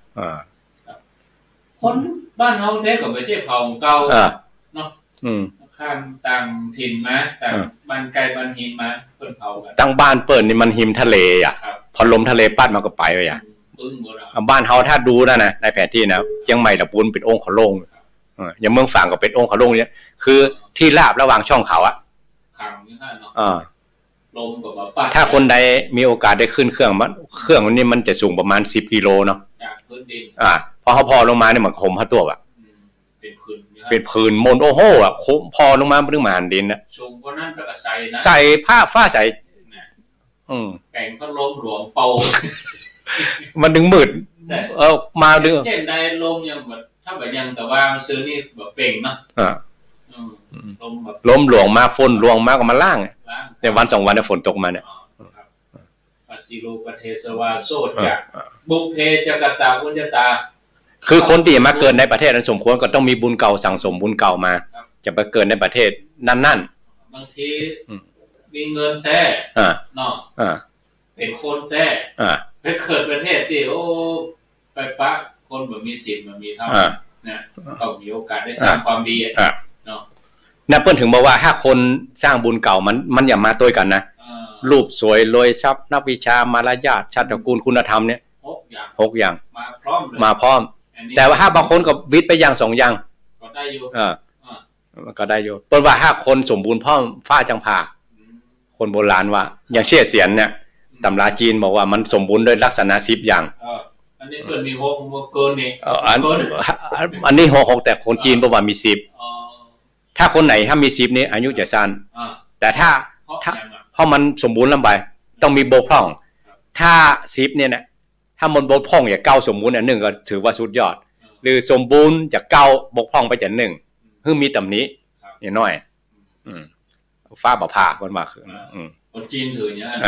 คนบ้านเขาได้กับไปเที่ยวเผาเก่าเนาะข้ามต่างถิ่นมาต่างบ้านไกลบ้านหิมมาเปิดเผากันตั้งบ้านเปิดนี่มันหิมทะเลอ่ะพอลมทะเลปัดมันก็ไปไปอ่ะบ้านเฮาถ้าดูนะในแผนที่นะเชียงใหม่ตะปูนเป็นองค์ขลงอย่างเมืองฝั่งก็เป็นองค์ขลงเนี่ยคือที่ราบระหว่างช่องเขาอ่ะขังนี่ฮะเนาะลมกับปัดถ้าคนใดมีโอกาสได้ขึ้นเครื่องมันนี่มันจะสูงประมาณ10 กิโลเนาะจากพื้นดินพอเขาพอลงมาเนี่ยเหมือนขมพระตัวอ่ะเป็นพื้นมนโอ้โหอ่ะพอลงมาเรื่องมหันดินนะสูงกว่านั้นก็ใส่นะใส่ผ้าฟ้าใส่แก่งพัดลมหลวงเป่ามันดึงมืดมาดึงเช่นใดลมยังแบบถ้าแบบยังแต่ว่าซื้อนี่แบบเป่งเนาะลมหลวงมาฝนหลวงมาก็มาล่างเนี่ยวัน2 วันเนี่ยฝนตกมาเนี่ยปฏิรูปเทศวาโซจักบุพเพจักตาอุญญตาคือคนที่มาเกิดในประเทศนั้นสมควรก็ต้องมีบุญเก่าสั่งสมบุญเก่ามาจะไปเกิดในประเทศนั่นบางทีมีเงินแต่เนาะเป็นคนแต่ไปเกิดประเทศที่โอ้ไปปะคนแบบมีศีลแบบมีธรรมนะต้องมีโอกาสได้สร้างความดีเนาะเปิ้ลถึงบอกว่าถ้าคนสร้างบุญเก่ามันอย่ามาตัวกันนะรูปสวยรวยทรัพย์นักวิชามารยาทชาติตระกูลคุณธรรมเนี่ย6 อย่างมาพร้อมแต่ว่าถ้าบางคนก็วิทย์ไปอย่าง2 อย่างก็ได้อยู่ก็ได้อยู่เปิ้ลว่าถ้าคนสมบูรณ์พร้อมฟ้าจังผ่าคนโบราณว่าอย่างเชี่ยเสียนเนี่ยตำราจีนบอกว่ามันสมบูรณ์ด้วยลักษณะ10 อย่างอันนี้เปิ้ลมี6เกินนี่อันนี้6แต่คนจีนบอกว่ามี10ถ้าคนไหนถ้ามี10นี้อายุจะสั้นแต่ถ้าเพราะมันสมบูรณ์ลำไปต้องมีบกพร่องถ้า10เนี่ยนะถ้ามันบกพร่องอย่า9สมบูรณ์1ก็ถือว่าสุดยอดหรือสมบูรณ์จาก9บกพร่องไปจาก1คือมีตำหนินิดหน่อยฟ้าบ่ผ่าเพิ่นว่าคือคนจีนถืออย่างนั้น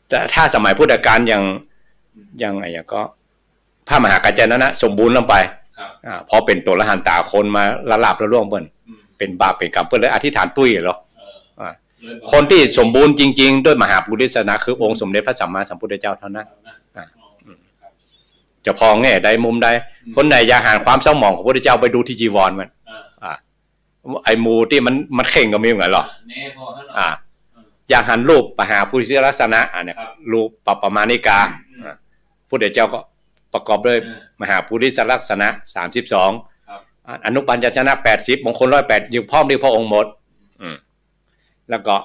แต่ถ้าสมัยพุทธกาลยังไงก็พระมหากัจจายนะสมบูรณ์ลงไปพอเป็นตัวละหันตาคนมาละลาบละล่วงเปิ้นเป็นบาปเป็นกรรมเปิ้นเลยอธิษฐานตุ้ยเหรอคนที่สมบูรณ์จริงๆด้วยมหาปุริสนะคือองค์สมเด็จพระสัมมาสัมพุทธเจ้าเท่านั้นจะพอแง่ใดมุมใดคนไหนอยากหาความเศร้าหมองของพระพุทธเจ้าไปดูที่จีวรมันไอ้มูที่มันเข่งก็มีเหมือนหรออยากหันรูปมหาปุริสลักษณะเนี่ยรูปปมาณิกาพุทธเจ้าก็ประกอบด้วยมหาปุริสลักษณะ32อนุปัญจชนะ80มงคล108อยู่พร้อมด้วยพระองค์หมดแล้วก็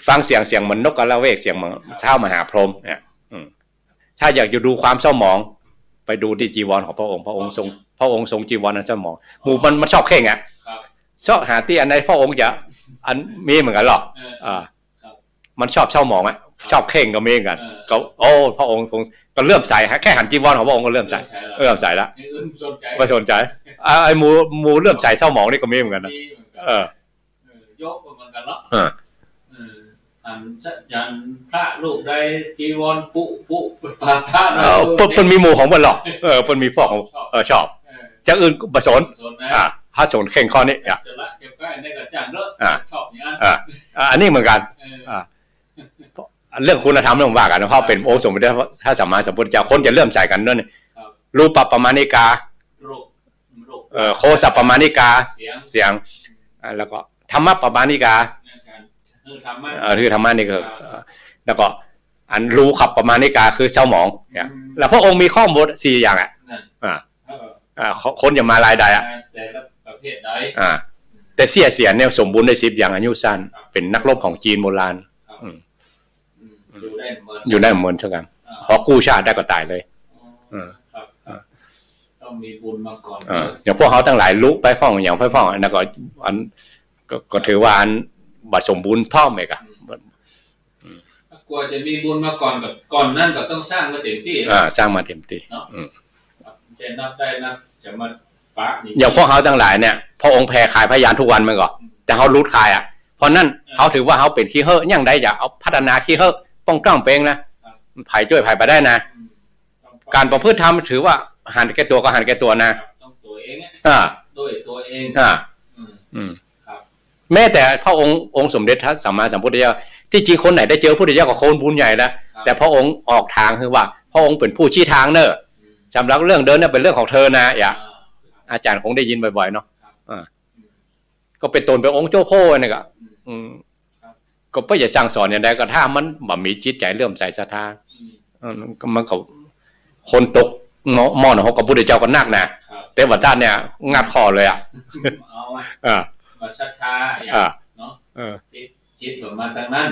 ฟังเสียงเหมือนนกกระเวกเสียงเหมือนเท้ามหาพรหมเนี่ย ถ้าอยากจะดูความเศร้าหมองไปดูที่จีวรของพระองค์พระองค์ทรงจีวรอันเศร้าหมองหมู่มันชอบเข่งอ่ะชอบหาที่อันไหนพระองค์จะอันมีเหมือนกันหรอกมันชอบเศร้าหมองอ่ะชอบเข่งก็มีเหมือนกันก็โอ้พระองค์ก็เริ่มใส่แค่หันจีวรของพระองค์ก็เริ่มใส่แล้วไม่สนใจไอ้หมูเริ่มใส่เศร้าหมองนี่ก็มีเหมือนกันนะยกเหมือนกันเนาะยันพระลูกได้จีวรปุปาพระเปิ้นมีหมู่ของเปิ้นหรอกเปิ้นมีพวกของชอบจะอื่นบ่สนถ้าสนเข่งข้อนี้จะละเก็บไว้ได้ก็จ้างเด้อชอบอย่างนั้นอันนี้เหมือนกันเรื่องคุณธรรมเรื่องว่ากันเพราะเป็นองค์สมเด็จถ้าสัมมาสัมพุทธเจ้าคนจะเริ่มใส่กันนั่นรูปปมาณิกาโคสัปปมาณิกาเสียงแล้วก็ธรรมปมาณิกาคือธรรมะนี่คือแล้วก็อันรู้ขับประมาณนิกาคือเศร้าหมองเนี่ยแล้วพระองค์มีข้อมูล4อย่างคนอย่ามาลายใดแต่ละประเภทใดแต่เสียเนี่ยสมบูรณ์ได้10อย่างอายุสั้นเป็นนักรบของจีนโบราณอยู่ได้เหมือนเท่ากันพอกู้ชาติได้ก็ตายเลยต้องมีบุญมาก่อนอย่างพวกเขาทั้งหลายรู้ไปฟ้องอย่างไปฟ้องอันนั้นก็ถือว่าอันบัดสมบูรณ์ท่อมเอกกว่าจะมีบุญมาก่อนนั่นก็ต้องสร้างมาเต็มที่สร้างมาเต็มที่เนาะจะนับได้นับจะมาปะอย่างพวกเขาทั้งหลายเนี่ยพระองค์แผ่ขายพยานทุกวันมันก็แต่เขารูดขายเพราะนั่นเขาถือว่าเขาเป็นขี้เห่อยังได้อยากเอาพัฒนาขี้เห่อป้องกันเองนะไผ่ช่วยไผ่ไปได้นะการประพฤติธรรมถือว่าหันแก่ตัวก็หันแก่ตัวนะต้องตัวเองด้วยตัวเองแม้แต่พระองค์สมเด็จพระสัมมาสัมพุทธเจ้าที่จริงคนไหนได้เจอพระพุทธเจ้าก็โคนบุญใหญ่นะแต่พระองค์ออกทางคือว่าพระองค์เป็นผู้ชี้ทางเนอะสำหรับเรื่องเดินเนี่ยเป็นเรื่องของเธอนะอย่าอาจารย์คงได้ยินบ่อยๆเนาะก็เป็นตนเป็นองค์เจ้าพ่อเนี่ยก็ไม่จะสั่งสอนอย่างใดก็ถ้ามันแบบมีจิตใจเลื่อมใสศรัทธามันก็คนตกหม้อหนเขากับพระพุทธเจ้าก็นักนะแต่ว่าท่านเนี่ยงัดคอเลยมาศรัทธาเนาะจิตแบบมาทางนั้น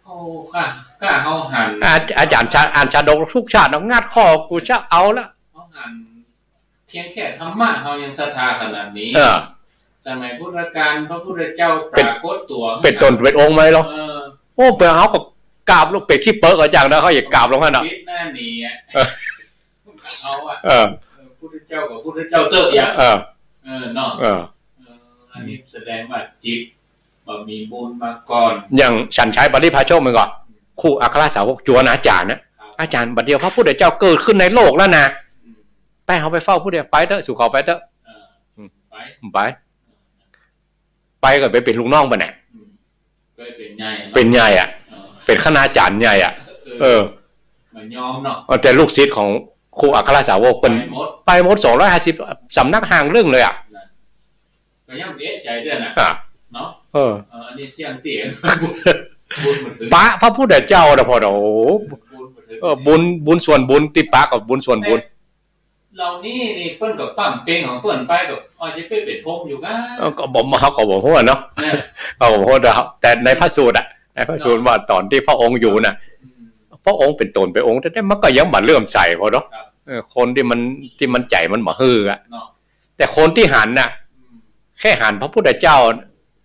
โอ้ค่ะกล้าเฮาหันอาจารย์อ่านชาดกทุกชาติงัดคอกูจะเอาละเฮาหันเพียงแค่ธรรมะเฮายังศรัทธาขนาดนี้สมัยพุทธกาลพระพุทธเจ้าปรากฏตัวเป็นตนเป็นองค์ไหมหรอโอ้เป็นเขาก็กราบลงเป็ดขี้เปิกอาจารย์นะเขาอยากกราบลงขนาดปิดหน้าหนีเอาพุทธเจ้ากับพุทธเจ้าเตอะอย่างเนาะอันนี้แสดงว่าจิตมีบุญมาก่อนอย่างฉันใช้ปริพาโชคมันก่อนคู่อัครสาวกจวนอาจารย์นะอาจารย์บัดเดียวพระพุทธเจ้าเกิดขึ้นในโลกแล้วนะไปเขาไปเฝ้าพุทธเจ้าไปเถอะสู่เขาไปเถอะไปก็ไปเป็นลูกน้องป่ะเนี่ยเป็นใหญ่เป็นคณาจารย์ใหญ่มันยอมเนาะแต่ลูกศิษย์ของครูอัครสาวกเป็นไปหมด250สำนักห่างเรื่องเลยก็ยังเอ๊ะใจด้วยนะเนาะอันนี้เสียงเตี๋ยปะพระพุทธเจ้านะพอบุญส่วนบุญติปะกับบุญส่วนบุญเรานี่เปิ้นกับปั้มเพลงของเปิ้นไปกับจะไปเป็นพงอยู่ก็บอกมาเขาก็บอกว่าเนาะเขาบอกว่าแต่ในพระสูตรในพระสูตรว่าตอนที่พระองค์อยู่น่ะพระองค์เป็นตนเป็นองค์แต่มันก็ยังบัดเลื่อมใสพอเนาะคนที่มันใจมันบ่ฮือแต่คนที่หันน่ะแค่หันพระพุทธเจ้า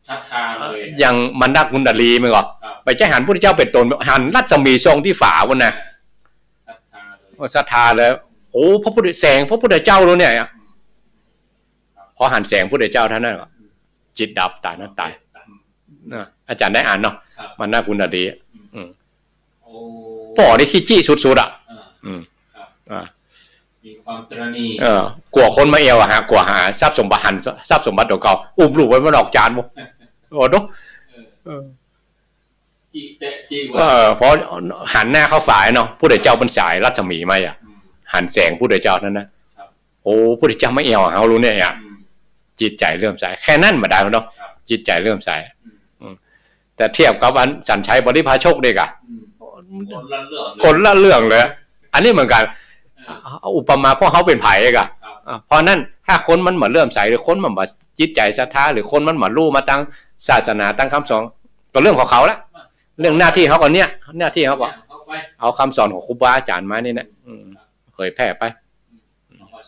ศรัทธาเลยอย่างมันนักกุณลีมั้ยก็ไปใช้หันพระพุทธเจ้าเป็นตนหันรัศมีทรงที่ฝาพุ่นน่ะศรัทธาเลยโอ้พระพุทธแสงพระพุทธเจ้ารู้เนี่ยพอหันแสงพระพุทธเจ้าท่านนั้นจิตดับตายนั้นตายอาจารย์ได้อ่านเนาะมันน่ากุณลีป่อนี่ขี้จี้สุดๆมีความตระหนี่กลัวคนมาเอวหากลัวหาทรัพย์สมบัติหันทรัพย์สมบัติเก่าอุ้มลูกไว้มันออกจานบ่โอ้เนาะจีว่าพอหันหน้าเข้าฝ่ายเนาะพุทธเจ้าเป็นสายรัศมีมาหันแสงพุทธเจ้านั่นนะโอ้พุทธเจ้าไม่เอวเฮารู้เนี่ยจิตใจเริ่มใสแค่นั้นมาได้เนาะจิตใจเริ่มใสแต่เทียบกับอันสัญชัยบริพาโชคเด็กคนละเรื่องเลยอันนี้เหมือนกันอุปมาพวกเขาเป็นไผ่กะเพราะนั้นถ้าคนมันเหมือนเริ่มใสหรือคนมันแบบจิตใจศรัทธาหรือคนมันเหมือนรู้มาตั้งศาสนาตั้งคำสอนก็เรื่องของเขาละเรื่องหน้าที่เขาก่อนเนี่ยหน้าที่เขาก่อน เอาคำสอนของครูบาอาจารย์มานี่นะเผยแพร่ไป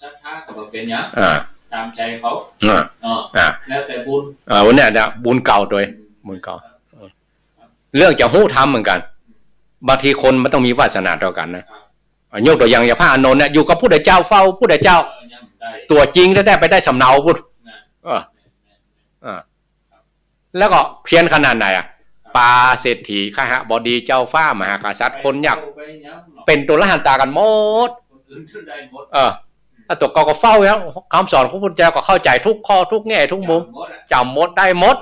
ศรัทธาก็เป็นอย่างตามใจเขาแล้วแต่บุญวันนี้เนี่ยบุญเก่าโดยบุญเก่าเรื่องจะหู้ทำเหมือนกันบางทีคนมันต้องมีวาสนาต่อกันนะยกตัวอย่างพระอานนท์เนี่ยอยู่กับผู้ใดเจ้าเฝ้าผู้ใดเจ้าตัวจริงได้ไปได้สำเนาพุทธแล้วก็เพี้ยนขนาดไหนปาเศรษฐีข้าหบดีเจ้าฟ้ามหากษัตริย์คนอยากเป็นตัวละหันตากันหมดตัวก็เฝ้าแล้วคำสอนของพระพุทธเจ้าก็เข้าใจทุกข้อทุกแง่ทุกมุมจำหมดได้หมด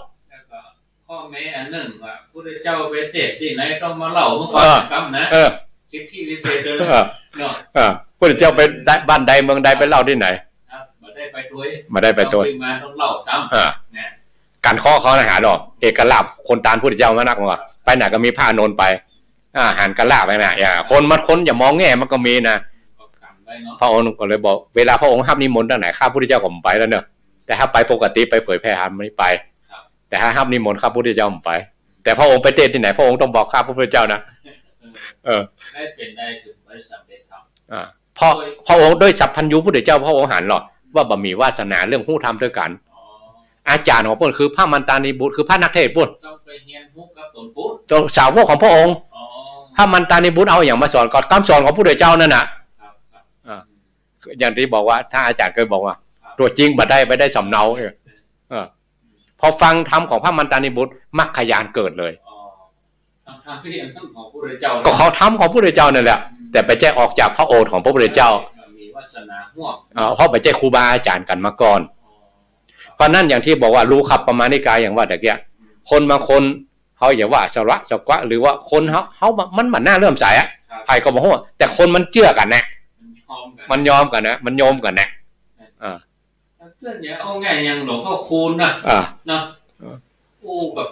ข้อแม้อันหนึ่งว่าพระเจ้าไปเทศที่ไหนต้องมาเล่าเมื่อก่อนกำนะสิทธิวิเศษเลยพระเจ้าไปบ้านใดเมืองใดไปเล่าที่ไหนมาได้ไปด้วยมาต้องเล่าซ้ำการข้อเขาหาดอกเอกลาภคนตานพระเจ้ามานักว่าไปไหนก็มีผ้านนไปหันกันลาบไปนะคนมันคนอย่ามองแง่มันก็มีนะพระองค์ก็เลยบอกเวลาพระองค์ห้ามนิมนต์ตั้งไหนข้าพุทธเจ้าผมไปแล้วเนอะแต่ถ้าไปปกติไปเผยแพร่ธรรมไม่ไปแต่ถ้าห้ามนิมนต์ข้าพุทธเจ้าผมไปแต่พระองค์ไปเทศที่ไหนพระองค์ต้องบอกข้าพุทธเจ้านะได้เป็นได้ถึงไม่สำเร็จธรรมพระองค์ด้วยสัพพัญญูพุทธเจ้าพระองค์หันหรอกว่าบ่มีวาสนาเรื่องหู้ธรรมด้วยกันอาจารย์ของพระองค์คือพระมันตานีบุตรคือพระนักเทศพุทธต้องไปเรียนฮู้กับตนพุทธสาวกของพระองค์พระมันตานีบุตรเอาอย่างมาสอนก่อนคำสอนของพุทธเจ้านั่นน่ะอย่างที่บอกว่าถ้าอาจารย์เคยบอกว่าตัวจริงบัดได้ไปได้สำเนาพอฟังธรรมของพระมันตานีบุตรมักขยานเกิดเลยก็เขาทำของพระพุทธเจ้านั่นแหละแต่ไปแจ้ออกจากพระโอษฐ์ของพระพุทธเจ้าเพราะไปแจ้ครูบาอาจารย์กันมาก่อนเพราะนั่นอย่างที่บอกว่ารู้ขับประมาณนิกายอย่างว่าแต่เกี้ยคนบางคนเขาอย่าว่าสระสกะหรือว่าคนเขามันหน้าเริ่มใสใครก็บอกว่าแต่คนมันเชื่อกันนะมันยอมกันนะมันโยมกันนะเส้นเนี้ยเอาไงยังหลวงพ่อคูณนะนะอู้กับ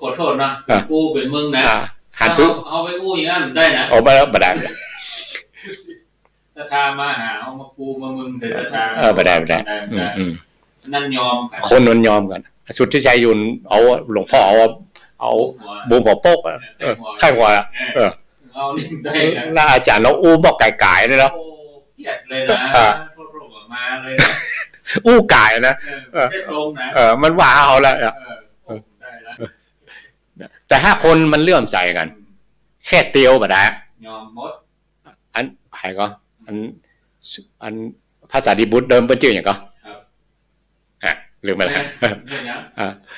ขอโทษนะอู้เป็นมึงนะหันซื้อเอาไปอู้อย่างนั้นได้นะเอาไปแล้วบัดได้ศรัทธามาหาเอามาปูมามึงแต่ศรัทธาบัดได้นั่นยอมคนนั้นยอมกันสุดที่ใจยุนเอาหลวงพ่อเอาบูมหัวโป๊กไข่หัวเอาลิ้นได้แล้วอาจารย์เราอู้บอกไก่ๆเลยแล้วเกลียดเลยนะพวกเราออกมาเลยอู้ไก่นะมันว่าเอาละแต่ถ้าคนมันเลื่อมใสกันแค่เตียวบัดได้ยอมหมดอันใครก็อันภาษาดิบุตรเดิมเป็นชื่ออย่างก็ลืมไปแล้ว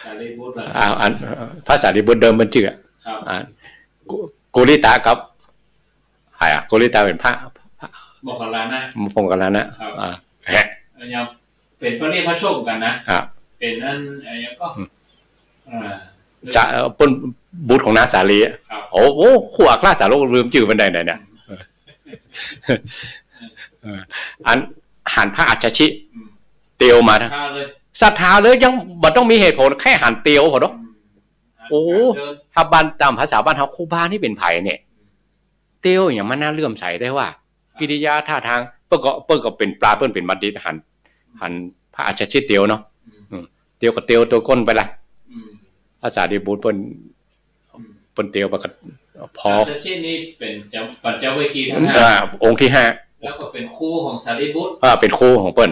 สารีบุตรอันภาษาดิบุตรเดิมเป็นชื่อกุลิตากับใครกุลิตาเป็นพระโมคคัลลานะยังเป็นพระเนตรพระชมกันนะเป็นนั่นอะไรก็จะปนบุตรของนาสาลีโอ้โหขั้วกล้าสาโลกลืมจื่อบันไดไหนเนี่ยอันหันพระอัจฉริเตียวมานะศรัทธาเลยยังบ่ต้องมีเหตุผลแค่หันเตียวพอเนาะโอ้ถ้าบ้านตามภาษาบ้านเขาครูบานี่เป็นไผ่เนี่ยเตียวอย่างมันน่าเลื่อมใสได้ว่ากิริยาท่าทางเปิ้ลก็เป็นปลาเปิ้ลเป็นบัณฑิตหันพระอัจฉริเตียวเนาะเตียวกับเตียวตัวก้นไปละภาษาดิบุตรเปิ้ลเตียวปกติพออัจฉรินี่เป็นปัจเจเวคีทั้งองค์ที่5แล้วก็เป็นคู่ของสารีบุตรเป็นคู่ของเปิ้ล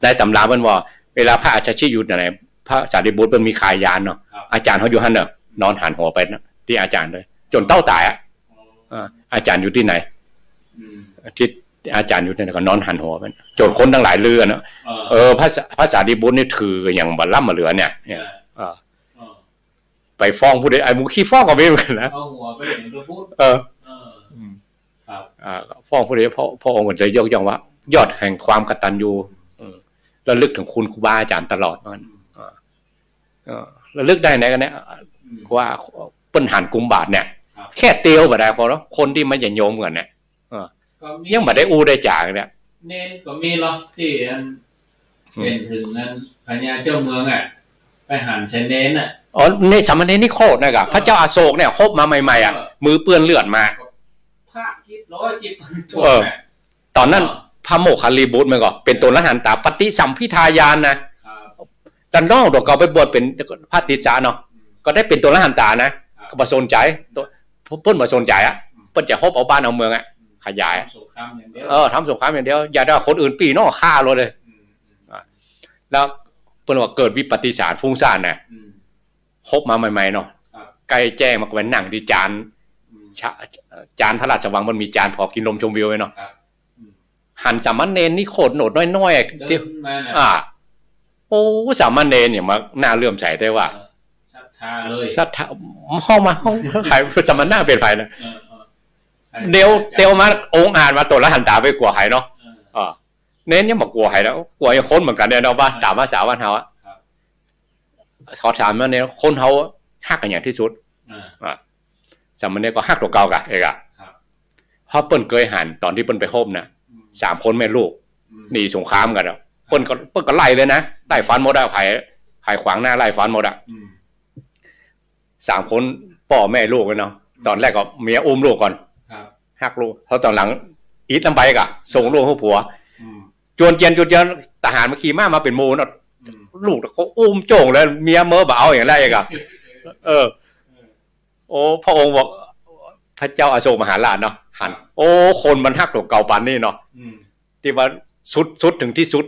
ได้ตำราเปิ้ลว่าเวลาพระอัจฉริอยู่ไหนพระสารีบุตรเปิ้ลมีขายยานเนาะอาจารย์เขาอยู่หันเนาะนอนหันหัวไปนะที่อาจารย์เลยจนเต้าตายอาจารย์อยู่ที่ไหนที่อาจารย์อยู่ที่ไหนก็นอนหันหัวมันโจทย์คนทั้งหลายเรือเนาะภาษาดิบุตรนี่ถืออย่างบัลลัมมาเหลือเนี่ยไปฟ้องผู้ใดไอ้มุขี้ฟ้องก็ไม่เหมือนกันนะเอาหัวไปเห็นตัวพูดฟ้องผู้ใดพระองค์ก็จะยกย่องว่ายอดแห่งความกตัญญูระลึกถึงคุณครูบาอาจารย์ตลอดมันระลึกได้ไหนกันเนี่ยว่าปัญหากุมบาทเนี่ยแค่เตียวบ่ได้คนแล้วคนที่มันอย่าโยมกันเนี่ยยังบ่ได้อู้ได้จ่าเนี่ยเน้นก็มีหรอกที่เป็นถึงนั้นพญาเจ้าเมืองไปหันเซนเน้นในสามเณรนี่โคตรนะครับพระเจ้าอโศกเนี่ยคบมาใหม่ๆมือเปื้อนเลือดมาพระคิด100จิตตอนนั้นพระโมคคัลลีบุตรมันก็เป็นตัวละหันตาปฏิสัมพิทายานนะดันน้องดอกเก่าไปบวชเป็นพระติสสาเนาะก็ได้เป็นตัวละหันตานะก็ประสนใจ เปิ้นบ่สนใจอ่ะเปิ้นจะฮบเอาบ้านเอาเมืองอ่ะขยายสงครามอย่างเดียว ทำสงครามอย่างเดียวอย่าได้คนอื่นปีนอกฆ่าเลยแล้วเปิ้นว่าเกิดวิปฏิสารฟุ้งซ่านน่ะฮบมาใหม่ๆเนาะใกล้แจ้งมาก็เป็นหนังที่จานพระราชวังมันมีจานพอกินลมชมวิวไว้เนาะหันสามเณรนี่โคตรโหนดน้อยๆที่โอ้สามเณรเนี่ยมาน่าเลื่อมใสได้ว่าศรัทธาเลยศรัทธาห้องมาห้องขายสมณะเป็นไผนะเดียวมาองค์อ่านมาตัวละหันตาไปกลัวหายเนาะเน้นยังบอกกลัวหายแล้วกลัวยังค้นเหมือนกันเนี่ยเนาะบ้าตามภาษาบ้านเฮาอ่ะขอถามว่าเนี่ยคนเฮาฮักกันอย่างที่สุดสามเณรก็ฮักตัวเก่ากะเอกอะเพราะเปิ้นเคยหันตอนที่เปิ้นไปโฮมนะ3 คนแม่ลูกหนีสงครามกันอ่ะเปิ้นก็ไล่เลยนะไล่ฟันหมดอ่ะไผ่ขวางหน้าไล่ฟันหมดอ่ะ3 คนพ่อแม่ลูกกันเนาะตอนแรกก็เมียอุ้มลูกก่อนฮักลูกเพราะตอนหลังอีทลำไปกะส่งลูกให้ผัวจวนเจียนทหารมาขี่ม้ามาเป็นมูนลูกเขาอุ้มโจ่งแล้วเมียเมื่อบ่เอาอย่างไรกะโอ้พระองค์บอกพระเจ้าอโศกมหาราชเนาะหันโอ้คนมันฮักตัวเก่าปันนี่เนาะที่ว่าสุดถึงที่สุด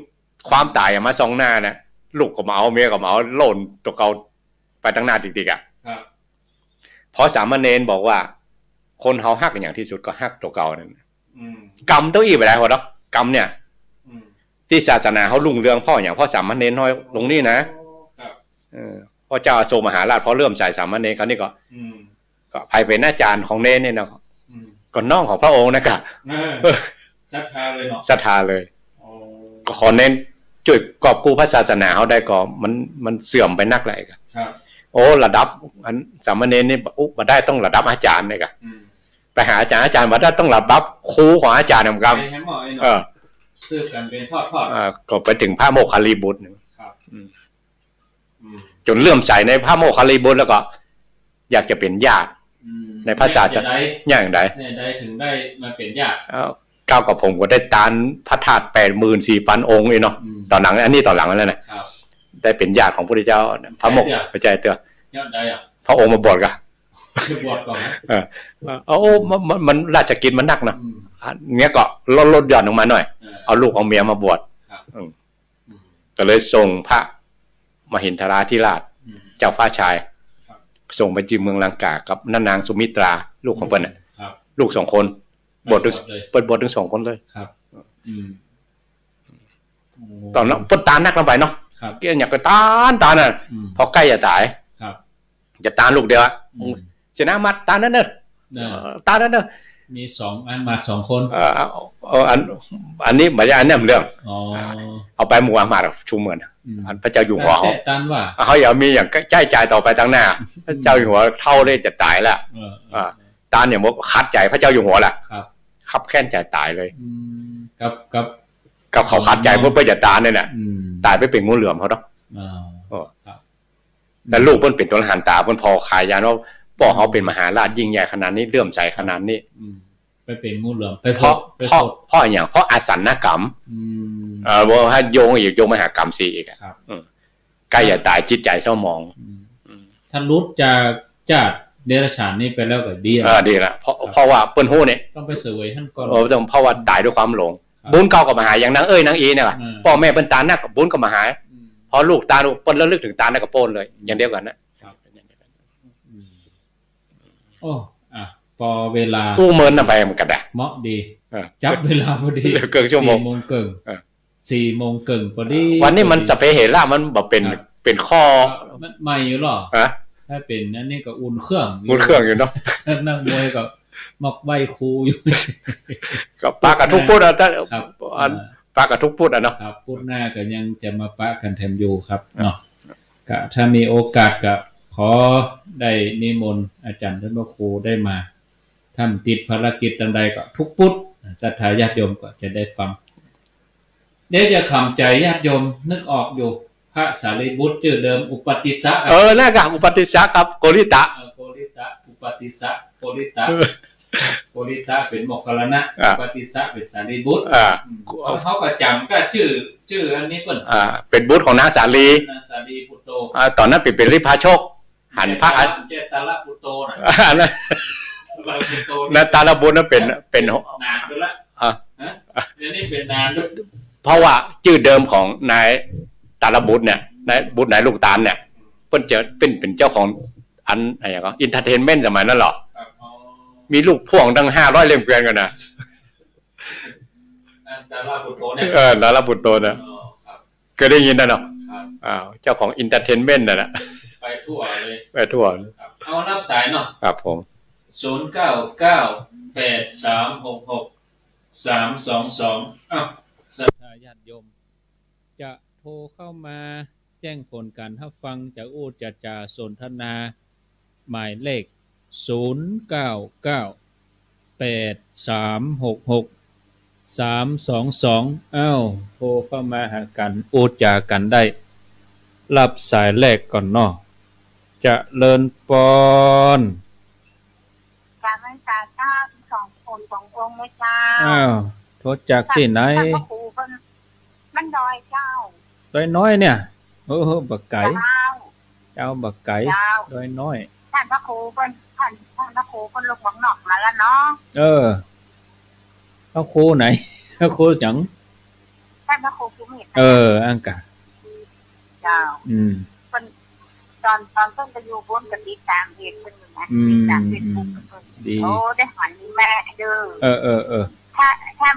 ความตายมา2 หน้านะลูกก็มาเอาเมียก็มาเอาโล่นตัวเก่าไปตั้งหน้าติ๊กๆอ่ะเพราะสามเณรบอกว่าคนเฮาฮักอย่างที่สุดก็ฮักตัวเก่านั่นกรรมต้องอีกไปแล้วเหรอกรรมเนี่ยที่ศาสนาเขารุ่งเรืองพ่ออย่างพ่อสามเณรน้อยลงนี่นะพ่อเจ้าอโศกมหาราชพอเริ่มใส่สามเณรเขานี่ก็ภัยเป็นอาจารย์ของเนรเนี่ยนะก็น้องของพระองค์นะกะศรัทธาเลยเนาะศรัทธาเลยก็ขอเน้นช่วยกอบกู้พระศาสนาเขาได้ก็มันเสื่อมไปนักเลยครับโอ้ระดับอันสามเณรนี่มาได้ต้องระดับอาจารย์เลยครับไปหาอาจารย์มาได้ต้องระดับครูของอาจารย์นะครับสืบกันเป็นทอดก็ไปถึงพระโมคคัลลีบุตรจนเลื่อมใสในพระโมคคัลลีบุตรแล้วก็อยากจะเป็นญาติในภาษาอย่างไรได้ถึงได้มาเป็นญาติก้าวกับผมก็ได้ตานพระธาตุ84,000 องค์เนาะตอนหลังอันนี้ตอนหลังแล้วนะได้เป็นญาติของพระพุทธเจ้าพระโมกขใจเตือยอดได้อ่ะพระองค์มาบวชกันบวชก่อนมันราชกิจมันนักนะเนี้ยก็ลดหย่อนลงมาหน่อยเอาลูกเอาเมียมาบวชก็เลยส่งพระมหินทราธิราชเจ้าฟ้าชายส่งไปจีเมืองลังกากับนางสุมิตราลูกของเปิ้ลน่ะลูก2 คนบทเปิดบทถึง2 คนเลยครับตอนนั้นเปิ้ลตานักลงไปเนาะเกี่ยอยากก็ตาน่ะพอใกล้จะตายจะตาลูกเดียวเสนามัดตานั่นเนอะตานั่นเนอะมี2 อันมา2 คนอันนี้หมายถึงอันนี้เรื่องเอาไปหมู่อามาตย์ชุมเหมือนพระเจ้าอยู่หัวเขาอย่ามีอย่างใจใจต่อไปตั้งหน้าพระเจ้าอยู่หัวเท่าได้จะตายแล้วตาเนี่ยมันคัดใจพระเจ้าอยู่หัวแหละขับแค้นใจตายเลยกับเขาคัดใจเพื่อจะตายเนี่ยแหละตายไปเป็นงูเหลือมเขาเนาะแล้วลูกเพิ่นเป็นตัวหันตาเพิ่นพอขายยาเนาะพ่อเขาเป็นมหาราชยิ่งใหญ่ขนาดนี้เลื่อมใสขนาดนี้ไปเป็นงูเหลือมเพราะอย่างเพราะอาสันนกรรมว่าถ้าโยงอีกโยงมหากรรม4อีกครับใกล้จะตายจิตใจเศร้าหมองท่านรุดจากเดรัจฉานนี่ไปแล้วก็ดีดีละเพราะว่าเปิ้นฮู้เนี่ยต้องไปเสวยท่านก่อนต้องเพราะว่าตายด้วยความหลงบุญเก่ากับมหาอย่างนางนางอีเนี่ยพ่อแม่เปิ้นตานักกับบุญกับมหาพอลูกตาเปิ้นระลึกถึงตานักกับโป้นเลยอย่างเดียวกันนะโอ้พอเวลากู้เมินไปมันกันได้เหมาะดีจับเวลาพอดีเกินชั่วโมง4 โมงเกิน4 โมงเกินพอดีวันนี้มันสเปเหระมันแบบเป็นข้อใหม่อยู่หรอถ้าเป็นนั่นนี่ก็อุ่นเครื่องอยู่เนาะนั่งมวยก็มักใบคูอยู่ก็ปากกับทุกพุทธท่านปากกับทุกพุทธเนาะครับพุทธหน้าก็ยังจะมาปะกันแถมอยู่ครับเนาะก็ถ้ามีโอกาสก็ขอได้นิมนต์อาจารย์ท่านพระครูได้มาทำติดภารกิจต่างใดก็ทุกพุทธศรัทธาญาติโยมก็จะได้ฟังเดี๋ยวจะขำใจญาติโยมนึกออกอยู่พระสารีบุตรชื่อเดิมอุปติสสะน่ากับอุปติสสะครับโกริตะอุปติสสะโกริตะเป็นโมคคัลลานะอุปติสสะเป็นสารีบุตรเขาก็จำก็ชื่ออันนี้เปิ้นเป็นบุตรของนางสาลีปุตโตตอนนั้นเป็นริพาโชคหันพระเจตละปุตโตน่ะ เราสุดโต นะตาลบุญนั้นเป็น นานไปละ อ่ะ ฮะเดี๋ยวนี้เป็นนานด้วย เพราะว่าชื่อเดิมของนายตาลบุตรเนี่ยนายบุตรนายลูกตาลเนี่ยเพิ่นจะเป็นเจ้าของอันอะไรอย่างเงี้ยอินเตอร์เทนเมนต์สมัยนั้นหรอ ครับอ๋อ มีลูกพ่วงตั้ง500 เล่มเกวียนกันนะ ดาราบุตโตเนี่ย ตาลบุตรโตนะ อ๋อครับ เคยได้ยินนะเนาะ ครับ เจ้าของอินเตอร์เทนเมนต์น่ะนะ ไปทั่วเลย ไปทั่ว ครับเอารับสายเนาะ ครับผม 0998366322อ้าวศรัทธาญาติโยมจะโทรเข้ามาแจ้งผลการรับฟังจากอู้จะสนทนาหมายเลข0998366322อ้าวโทรเข้ามาหากันอู้จากันได้รับสายแรกก่อนเนาะจะเลินปอน การไม่ตาเจ้าสองคนสององค์ไม่เจ้า อ้าวโทรจากที่ไหน ท่านพระครูมันดอยเจ้า ดอยน้อยเนี่ยบักไก่ เจ้า เจ้าบักไก่ เจ้า ดอยน้อย ท่านพระครูท่านพระครูลูกหวังนอกมาแล้วเนาะ พระครูไหน พระครูจัง ท่านพระครูภูมิตร อังกะ เจ้า อืม ตอนต้นจะอยู่บนกติตามเหตุเป็นนะ อืม ติดตามเป็นบุกเป็น ดี โอ้ได้หันแม่เด้อ ถ้าท่าน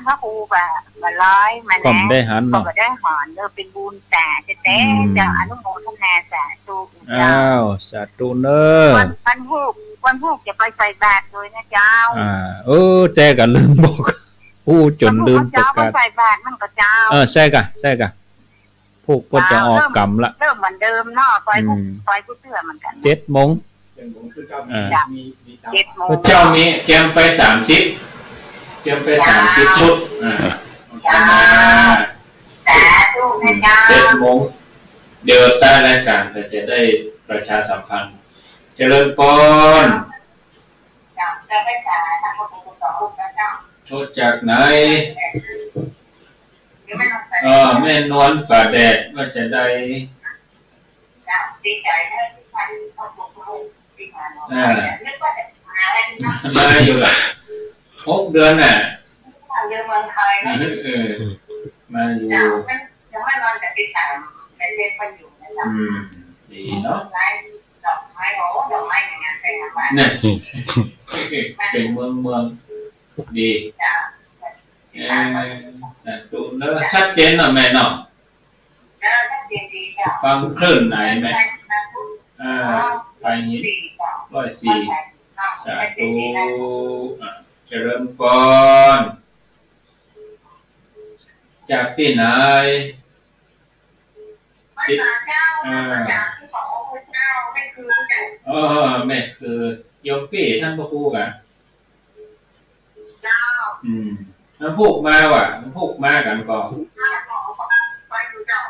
พระครูแบบร้อยมา ก็ แล้ ได้ ว หัน ก็ เนาะ ได้หอนเด้อเป็นบุญแต่แต่เจ้าอนุโมทนาสาธุ อ้าวสาธุเนอ วันพูกจะไปใส่บาตรเลยนะเจ้า แต่ก็ลืมบอกผู้จนลืมประ เจ้าก าศ ใส่บาตรมันก็เจ้า ใช่กะพวกก็จะออกกรรมละ เริ่มเหมือนเดิมเนาะซอยผู้เตื้อเหมือนกัน 7 โมง 7 โมง พระเจ้ามีเตรียมไป30เตรียมไป30ชุดสาธุนะเจ้า 7 โมงเดี๋ยวใต้รายการก็จะได้ประชาสัมพันธ์เจริญปอน จะไปสาทางพระพุทธเจ้าเจ้า โทษจากไหน เดี๋ยวไม่ต้องใส่ แม่นวลป่าแดดว่าจะได้ เจ้าดีใจให้ทุกท่านเข้าสู่โลกดีกว่าเนาะนึกว่าจะมาอะไรนะ มาอยู่กับ6 เดือนน่ะ เรื่องเมืองไทยนะ มาอยู่ เจ้ายังไม่นอนจะติดตามเป็นเรื่องคนอยู่นะเจ้า ดีเนาะ ดอกไม้โอ้ดอกไม้อย่างเงี้ยเป็นอะไร เนี่ยเป็นเมืองดี จ้า สัตว์ดูเนอะชัดเจนหน่อยแม่เนาะ ถ้าเรียนดีจ้า ฟังคลื่นไหนแม่ไปหิน104สาธุเจริญปอนจากที่ไหน ไม่มาเจ้ามาจากที่ของพระเจ้าไม่คือจ้า แม่คือโยมพี่ท่านพระครูกะ เจ้า มันพูกมาว่ะมันพูกมากันก่อน ถ้าหมอไปดูเจ้า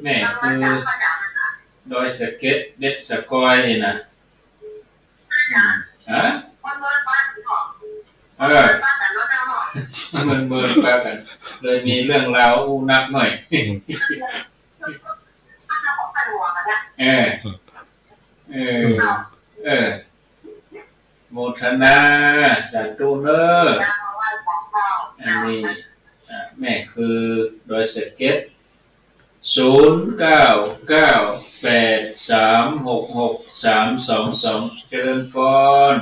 แม่คือโดยสเก็ตเด็ดสกอยนี่นะฮะ คนเมืองบ้านหมอ บ้านแต่รถเจ้าหมอ เมินไปกันเลยมีเรื่องราวอู้นักหน่อย บ้านเจ้าของตะหลวงนะ โมทนาสาธุเนอ เจ้าว่าของเรา อันนี้แม่คือโดยสเก็ต0998366322เจริญพร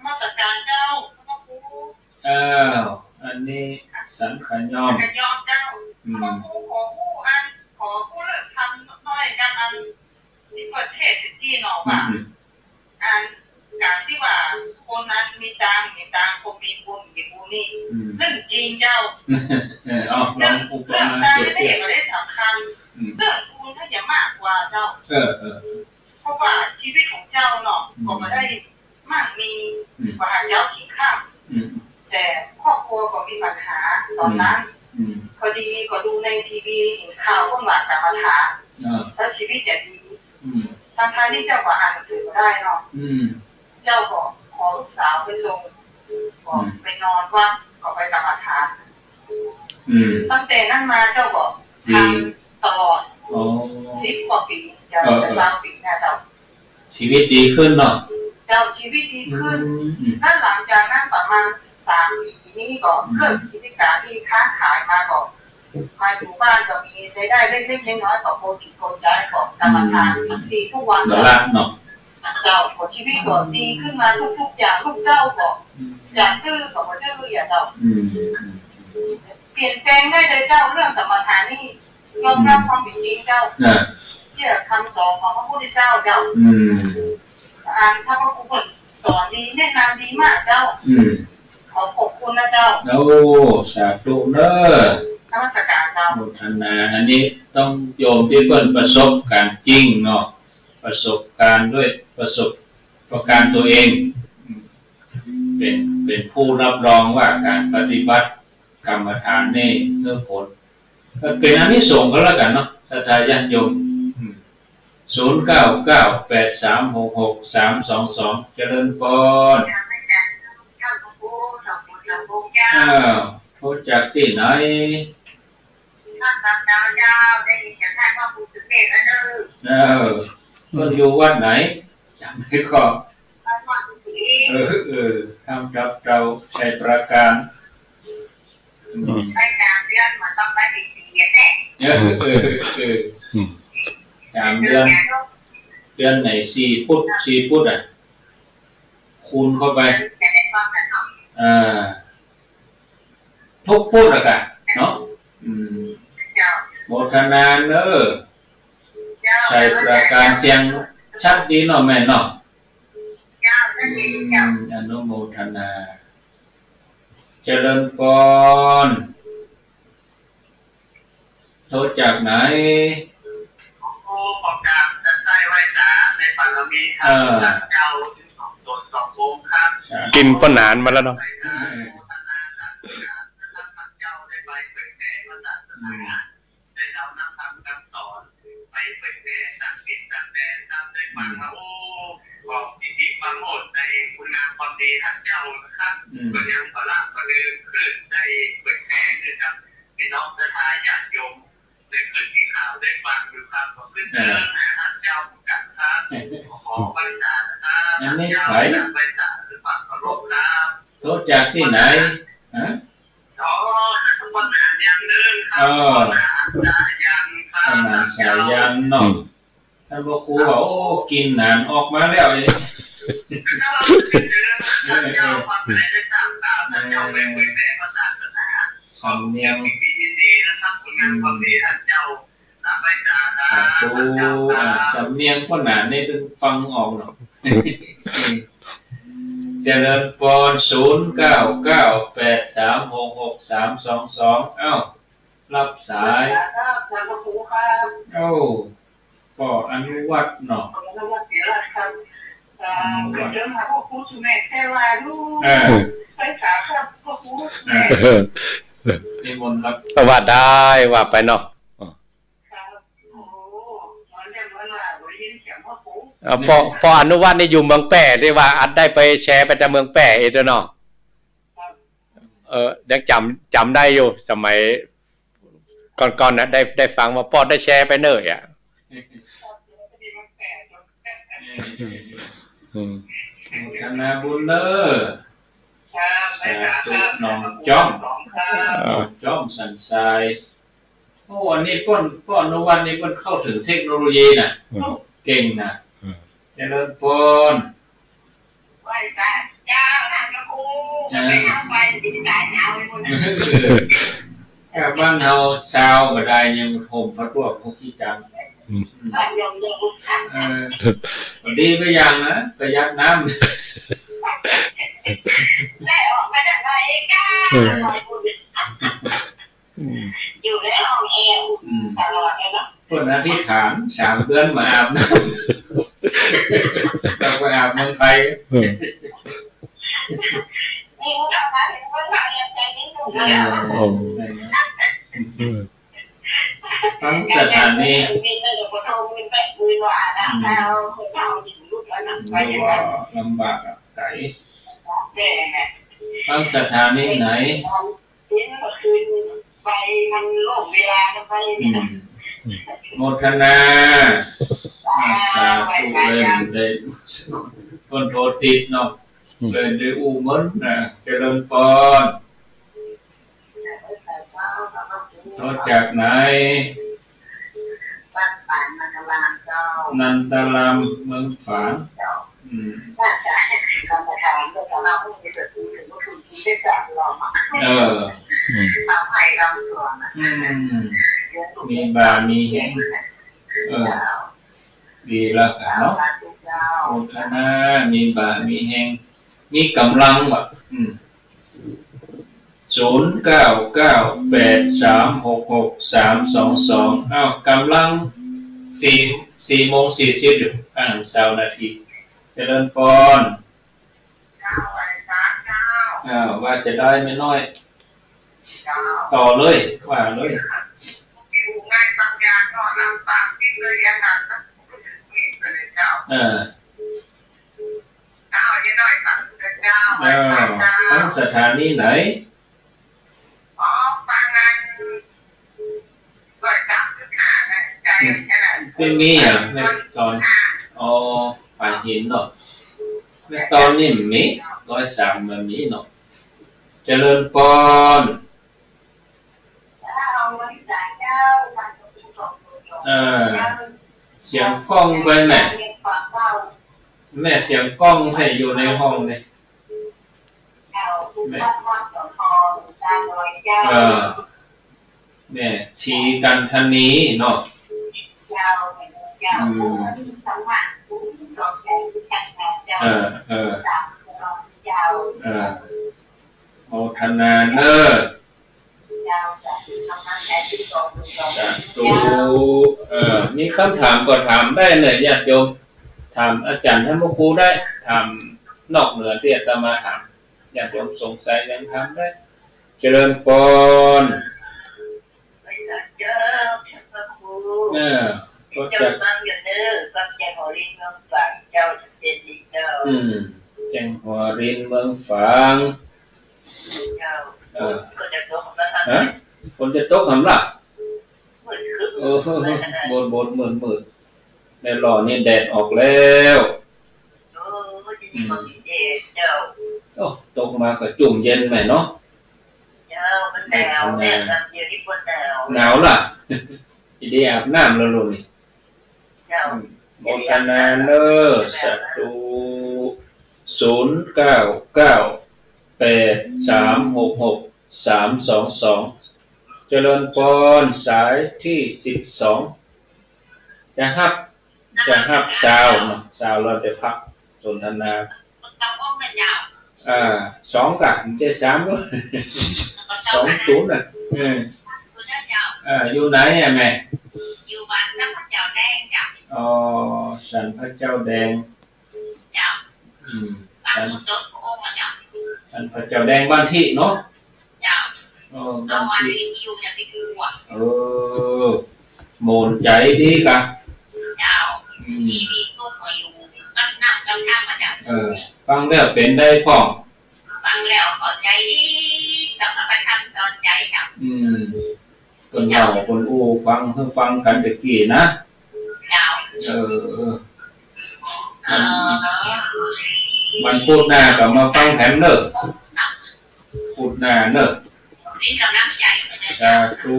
มาสักการเจ้าพระครู อันนี้สันขยอม จะยอมเจ้าพระครูขอผู้เลิกทำน้อยกันอันที่ประเทศที่หนอว่าอันการที่ว่าคนนั้นมีตังคนมีบุญนี่เรื่องจริงเจ้า ลองอุป เรื่อง มา ตัง เปรียบ ไม่ เทียบ ได้สำคัญเรื่องบุญถ้าอย่ามากกว่าเจ้า เพราะว่าชีวิตของเจ้าเนาะก็มาได้มากมีกว่าเจ้ากินข้าวแต่ครอบครัวก็มีปัญหาตอนนั้นพอดีก็ดูในทีวีเห็นข่าวก็หลักกรรมฐานแล้วชีวิตจะดีทางที่เจ้าก็อ่านหนังสือได้เนาะเจ้าก็ขอลูกสาวไปส่งก็ไปนอนวัดก็ไปกรรมฐานตั้งแต่นั้นมาเจ้าก็ทำตลอด10 กว่าปีจะ3 ปีนะเจ้า ชีวิตดีขึ้นเนาะ เจ้าชีวิตดีขึ้นนั่นหลังจากนั้นประมาณ3 ปีนี้ก็เลิกกิจการที่ค้าขายมาก่อนมาอยู่บ้านก็มีรายได้เล็กๆน้อยๆก็โปรกิจโปรใจก่อนกรรมฐานที่4ทุกวัน ละละเนาะ เจ้าชีวิตก็ดีขึ้นมาทุกๆอย่างลูกเจ้าก็จากดื้อก็บ่ดื้ออย่าเจ้าเปลี่ยนแปลงได้เลยเจ้าเรื่องกรรมฐานนี่ยอมรับความเป็นจริงเจ้าเชื่อคำสอนของพระพุทธเจ้าเจ้าอ่านถ้าพระพุทธสอนดีแนะนำดีมากเจ้าขอบคุณนะเจ้าโอ้สาธุเด้อน มัสการเจ้าโมทนาอันนี้ต้องโยมที่เพิ่นประสบการณ์จริงเนาะประสบการณ์ด้วยประสบการณ์ตัวเองเป็นผู้รับรองว่าการปฏิบัติกรรมฐานนี่เพื่อผลเป็นอานิสงส์ก็แล้วกันเนาะศรัทธาญาติโยม0998366322เจริญพรโทรจากที่ไหนมันอยู่วัดไหนจำไม่ก็ทำกับเราใช้ประการไปตามเดือนมันต้องไปถึง4 แน่3 เดือนไหน4 พุธอ่ะคูณเข้าไปทุกพุธอะค่ะเนาะโมทนาเนอใช้ประการเสียงชัดดีเนาะแม่เนาะอนุโมทนาเจริญพรโทษจากไหนประกาศจะใช้ไว้สาในปารมีธรรมเจ้าถึง2 องค์ครับกินป้นานมาแล้วเนาะได้เอาน้ำทำคำสอนไปเผยแพร่ต่างจิตต่างแดนตามได้ฟังว่าโอ้บอกที่ฟังหมดในคุณงามความดีท่านเจ้านะครับก็ยังพละก็ลืมขึ้นได้เผยแพร่นะครับพี่น้องศรัทธาญาติโยมได้ขึ้นที่ข่าวได้ฟังอยู่ครับก็ขึ้นเดินท่านเจ้ากันครับขอไว้ศาลนะครับท่านเจ้าไว้ศาลหรือฝังเคารพครับโทษจากที่ไหนฮะปัญหายังเดินครับปัญหาสายันเนาะท่านพระครูบอกโอ้กินนานออกมาแล้วเลยสำเนียงสาธุสำเนียงคนหนานี่ต้องฟังออกเนาะเจริญพร0998366322เอ้ารับสายก็อนุวัตเนาะนิมนต์ครับว่าได้ว่าไปเนาะพออนุวัตนี่อยู่เมืองแปร่ที่ว่าอัดได้ไปแชร์ไปจากเมืองแปร่เองเนาะยังจำได้อยู่สมัยก่อนนะได้ฟังว่าปอดได้แชร์ไปเนยอ่ะคณะบุญเนอสาธุน้องจ้อมสันทรายโอ้อันนี้ป้อนนุวันนี้เพิ่นเข้าถึงเทคโนโลยีน่ะเก่งนะเจริญพรไหว้ศาลเจ้าท่านพระครูไม่ทำไปติดสายเอาไปหมดนะบ้านเฮาชาวบ่ได้ยังห่มพระตัวพวกขี้จังดีไปอย่างนะประหยัดน้ำได้ออกมาจากไหนกันอยู่ในห้องแอร์ตลอดเลยเนาะคนอธิษฐาน3 เดือนมาอาบน้ำเราไปอาบเมืองไทยนี่มันทำมาถึงเมืองไทยยังใจนิ่งอยู่เลยทั้งสถานีลำบากไก่ทั้งสถานีไหนโมทนาสาธุเลย คนโทรติดเนาะเลยได้อู้มันนะเจริญพรโทรจากไหนบ้านป่านมันกำลังเจ้านันตารามเมืองฝางน่าจะกรรมฐานด้วยกันเราไม่ได้เกิดถึงว่าคุณที่ได้จับหลอมาทำให้เราส่วนมีบามีแห้งดีแล้วกันเนาะโอทนามีบามีแห้งมีกำลังแบบ0998366322อ้าวกำลัง4:40อยู่20 นาทีเจริญพรว่าจะได้ไม่น้อยต่อเลยว่าเลยงานบางอย่างก็ลำบากที่เลยอย่างนั้นมีเลยเจ้าจะหน่อยตั้งเจ้าทั้งสถานีไหนฟังงานก็จับขึ้นมาใจไม่มีไม่ตอนป่าหินเนาะไม่ตอนนี้มี103มันมีเนาะเจริญพรเสียงกล้องไปแม่เสียงกล้องให้อยู่ในห้องเลยแม่ชีกันธนีเนาะโอทนาเนอมีคำถามก็ถามได้เลยญาติโยมถามอาจารย์ท่านพระครูได้ถามนอกเหนือที่อาตมาถามญาติโยมสงสัยยังถามได้เจริญพรก็จะแจ้งหัวรินเมืองฝางคนจะตกหำล่ะบนมืดในหล่อนี่แดดออกแล้วตกมาก็จุ่มเย็นไหมเนาะหนาวล่ะอีเดียอาบน้ำแล้วนี่โมทนาเนอสัตุ0998366322เจริญพรสายที่12จะฮับสาวเนาะสาวเราจะพักสนทนา2กันไม่ใช่3ด้วย20น่ะอยู่ไหนอ่ะแม่อยู่บ้านสันพระเจ้าแดงจ้ะสันพระเจ้าแดงจ้ะสันพระเจ้าแดงบ้านที่เนาะจ้ะบ้านที่อยู่อย่างที่คือว่ะโมนใจดีกะจ้ะมีสุขอยู่นั่งกำลังมาจ้ะฟังแล้วเป็นได้พ่อฟังแล้วเข้าใจดีสำหรับประทับสอนใจจ้ะคนเล่าคนอู้ฟังกันตะกี้นะวันพูดหน้าก็มาฟังแถมเนอะพูดหน้าเนอะสาธุ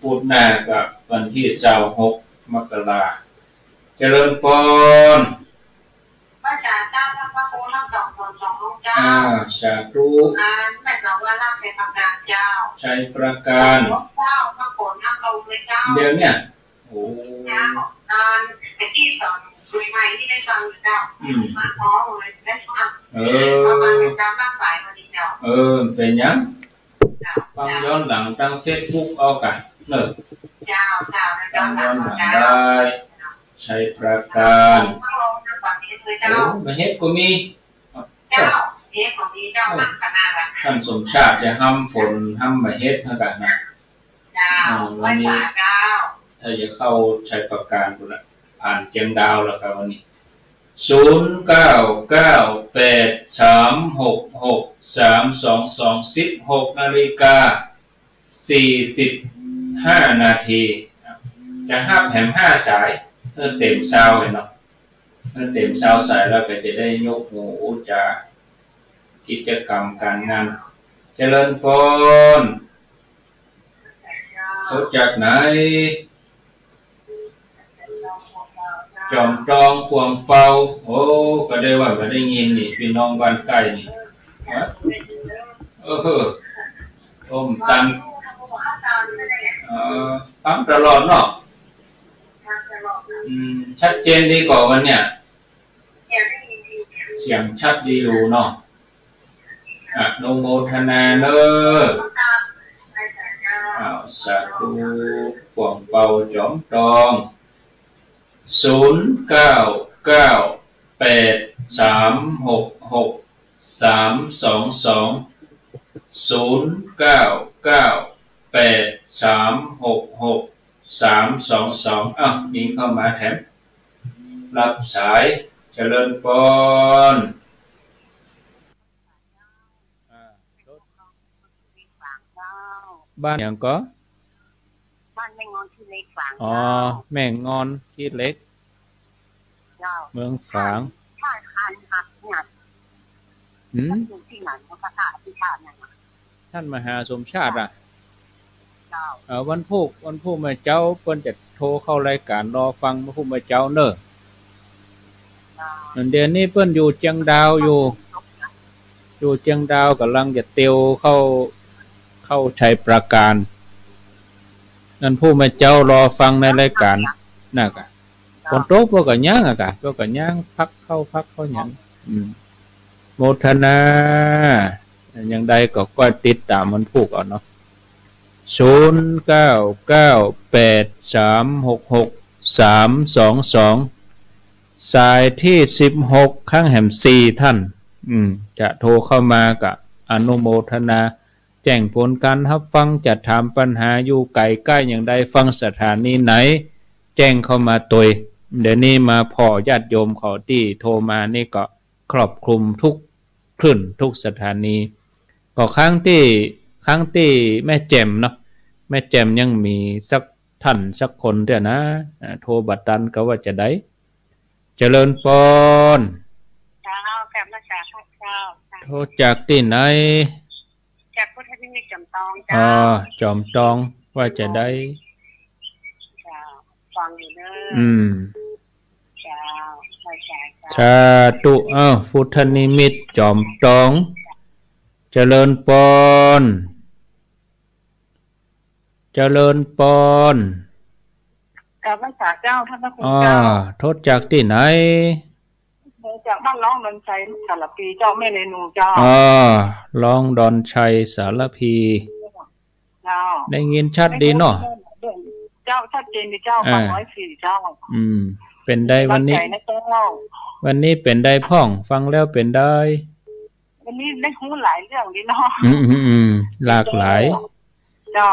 พูดหน้ากับวันที่26 มกราเจริญพรพระอาจารย์เจ้าพระโครับดอกสองลูกเจ้าสาธุแม่บอกว่ารับใช้ประการเจ้าใช้ประการเจ้าพระโขนนั่งลงเลยเจ้าเดี๋ยวเนี่ยโอ้ที่สอนใหม่ที่ได้ฟังเจ้ามาขอเลยได้ฟังประมาณการตั้งสายมาดีเจ้าเป็นยังฟังย้อนหลังตั้งเฟซบุ๊กเอากันเนอะฟังย้อนหลังได้ใช้ประการมาเฮ็ดก็มีท่านสมชาติจะห้ำฝนห้ำมาเฮ็ดเท่ากันนะวันนี้ถ้าจะเข้าใช้ประการดูนะผ่านเจียงดาวแล้วครับวันนี้0998366322 16:45 จะห้าแหม5 สายเต็มซาวเห็นเนาะ ถ้าเต็มสาวสายแล้วก็จะได้ยกหูจากกิจกรรมการงานเจริญพรเขาจากไหนจอมจองควงเป่าโอ้ก็ได้ว่าก็ได้ยินนี่พี่น้องบ้านใกล้นี่ต้มตันฟังตลอดเนาะชัดเจนดีกว่าวันเนี่ยเสียงชัดดีอยู่เนาะอนุโมทนาเนอะสาธุควงเป่าจอมจอง0998366322ยิงเข้ามาแถมรับสายเจริญพรบ้านอย่างก็บ้านแม่งอนที่เล็กฝางแม่งอนที่เล็กเมืองฝางท่านคันหักหยัดอยู่ที่ไหนพระประกาศที่ชาตินั่นท่านมหาสมชาติวันพุธมาเจ้าเปิ้นจะโทรเข้ารายการรอฟังพระพุทธเจ้าเนอะเดี๋ยวนี้เปิ้นอยู่เชียงดาวอยู่เชียงดาวกำลังจะเตียวเข้าชัยปราการนั่นผู้มาเจ้ารอฟังในรายการน่ะกะคนโตพวกก็ย่างอ่ะกะพวกก็ย่างพักเข้าหยังโมทนาอย่างใดก็ก้อยติดตามมันพูกเอาเนาะ0998366322สายที่16ข้างแหม4ท่านจะโทรเข้ามากับอนุโมทนาแจ้งผลการรับฟังจะถามปัญหาอยู่ไกลใกล้อย่างใดฟังสถานีไหนแจ้งเข้ามาตัวเดี๋ยวนี้มาพอญาติโยมเขาที่โทรมานี่ก็ครอบคลุมทุกคลื่นทุกสถานีก็ครั้งที่แม่แจ่มเนาะแม่แจ่มยังมีสักท่านสักคนเดียวนะโทรบัดตันก็ว่าจะได้เจริญพรโทรจากที่ไหนจากพุทธนิมิตจอมตองจอมตองว่าจะได้ฟังอยู่เด้อชาตุพุทธนิมิตจอมตองเจริญพรกับพระเจ้าท่านพระคุณเจ้าโทษจากที่ไหนจากบ้านร้องดอนชัยสารพีเจ้าแม่เรนูเจ้าร้องดอนชัยสารพีได้ยินชัดดีเนาะเจ้าชัดเจนดีเจ้า104เจ้าเป็นได้วันนี้เป็นได้พ่องฟังแล้วเป็นได้วันนี้ได้รู้หลายเรื่องดีเนาะหลากหลายเจ้า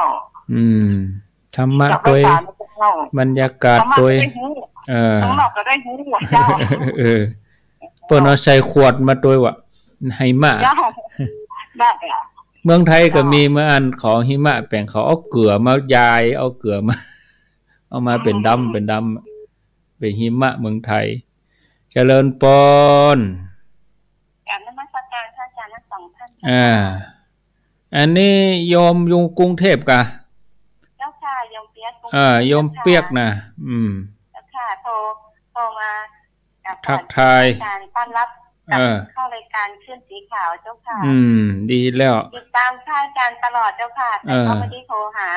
ธรรมะโดยบรรยากาศโดยข้างนอกก็ได้รู้เจ้าเปิ้นเอาใส่ขวดมาโดยว่าหิมะเมืองไทยก็มีเมื่ออันของหิมะแปลงเขาเอาเกลือมายายเอาเกลือมาเอามาเป็นดำเป็นหิมะเมืองไทยเจริญพรการนมัสการท่านอาจารย์ทั้งสองท่านอันนี้โยมอยู่กรุงเทพกะเจ้าค่ะโยมเปียกโยมเปียกนะเจ้าค่ะโทรมาทักทายการต้อนรับเข้ารายการขึ้นสีขาวเจ้าค่ะดีแล้วติดตามท่านอาจารย์ตลอดเจ้าค่ะแต่ก็ไม่ได้โทรหา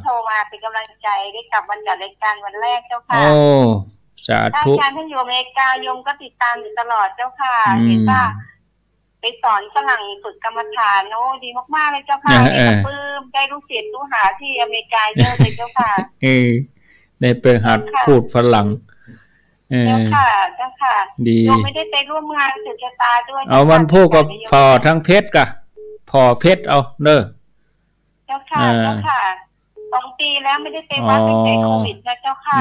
โทรมาเป็นกำลังใจได้กลับวันจัดรายการวันแรกเจ้าค่ะสาธุอาจารย์ท่านอยู่อเมริกาโยมก็ติดตามอยู่ตลอดเจ้าค่ะเห็นว่าไปสอนฝรั่งฝึกกรรมฐานโอ้ดีมากๆเลยเจ้าค่ะปลื้มได้ลูกศิษย์ลูกหาที่อเมริกาเยอะเลยเจ้าค่ะได้ไปหัดพูดฝรั่งเจ้าค่ะดีโยมไม่ได้ไปร่วมงานสืบชะตาด้วยเอาวันพูดกับพอทั้งเพชรกะพอเพชรเอาเด้อเจ้าค่ะ2 ปีแล้วไม่ได้ไปวัดตั้งแต่โควิดนะเจ้าค่ะ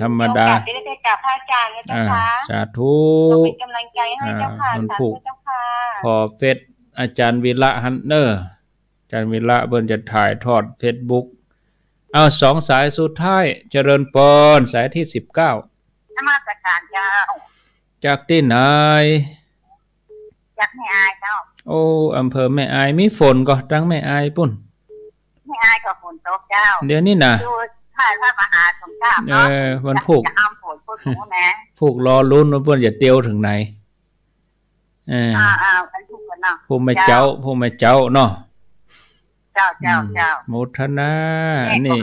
ธรรมดาไม่ได้ไปกราบพระอาจารย์นะเจ้าค่ะสาธุเป็นกำลังใจให้เจ้าค่ะสาธุเจ้าค่ะพอเพชรอาจารย์วิระฮันเนอร์อาจารย์วิระเบิ่นจะถ่ายทอด Facebook เอา2สายสุดท้ายเจริญพรสายที่19นมัสการเจ้า จากที่ไหนจากแม่อายเจ้าโอ้อำเภอแม่อายมีฝนก็ตั้งแม่อายปุ่นแม่อายก็ฝนตกเจ้าเดี๋ยวนี้นะดูถ้าพระมหาสงครามเนาะวันผูกจะอ้ำฝนพูดถึงว่าแม่ผูกรอลุ้นว่าเพิ่นจะเตียวถึงไหนอันผูกกันเนาะผู้แม่เจ้าเนาะเจ้าโมทนานี่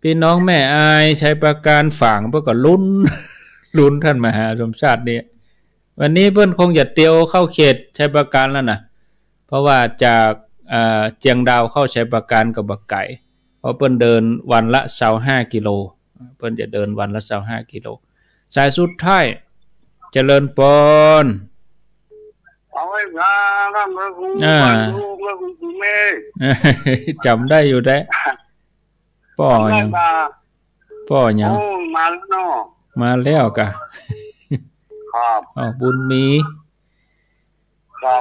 พี่น้องแม่อายใช้ประการฝางเพื่อก็ลุ้นท่านมหาสมชาตินี่วันนี้เพิ่นคงจะเตียวเข้าเขตใช้ประการแล้วนะเพราะว่าจากเจียงดาวเข้าใช้ประการกับบักไก่เพราะเพิ่นเดินวันละ25กิโลเพิ่นจะเดินวันละ25กิโลสายสุดท้ายเจริญปนจำได้อยู่ได้ป้อยังมาแล้วกะบุญมี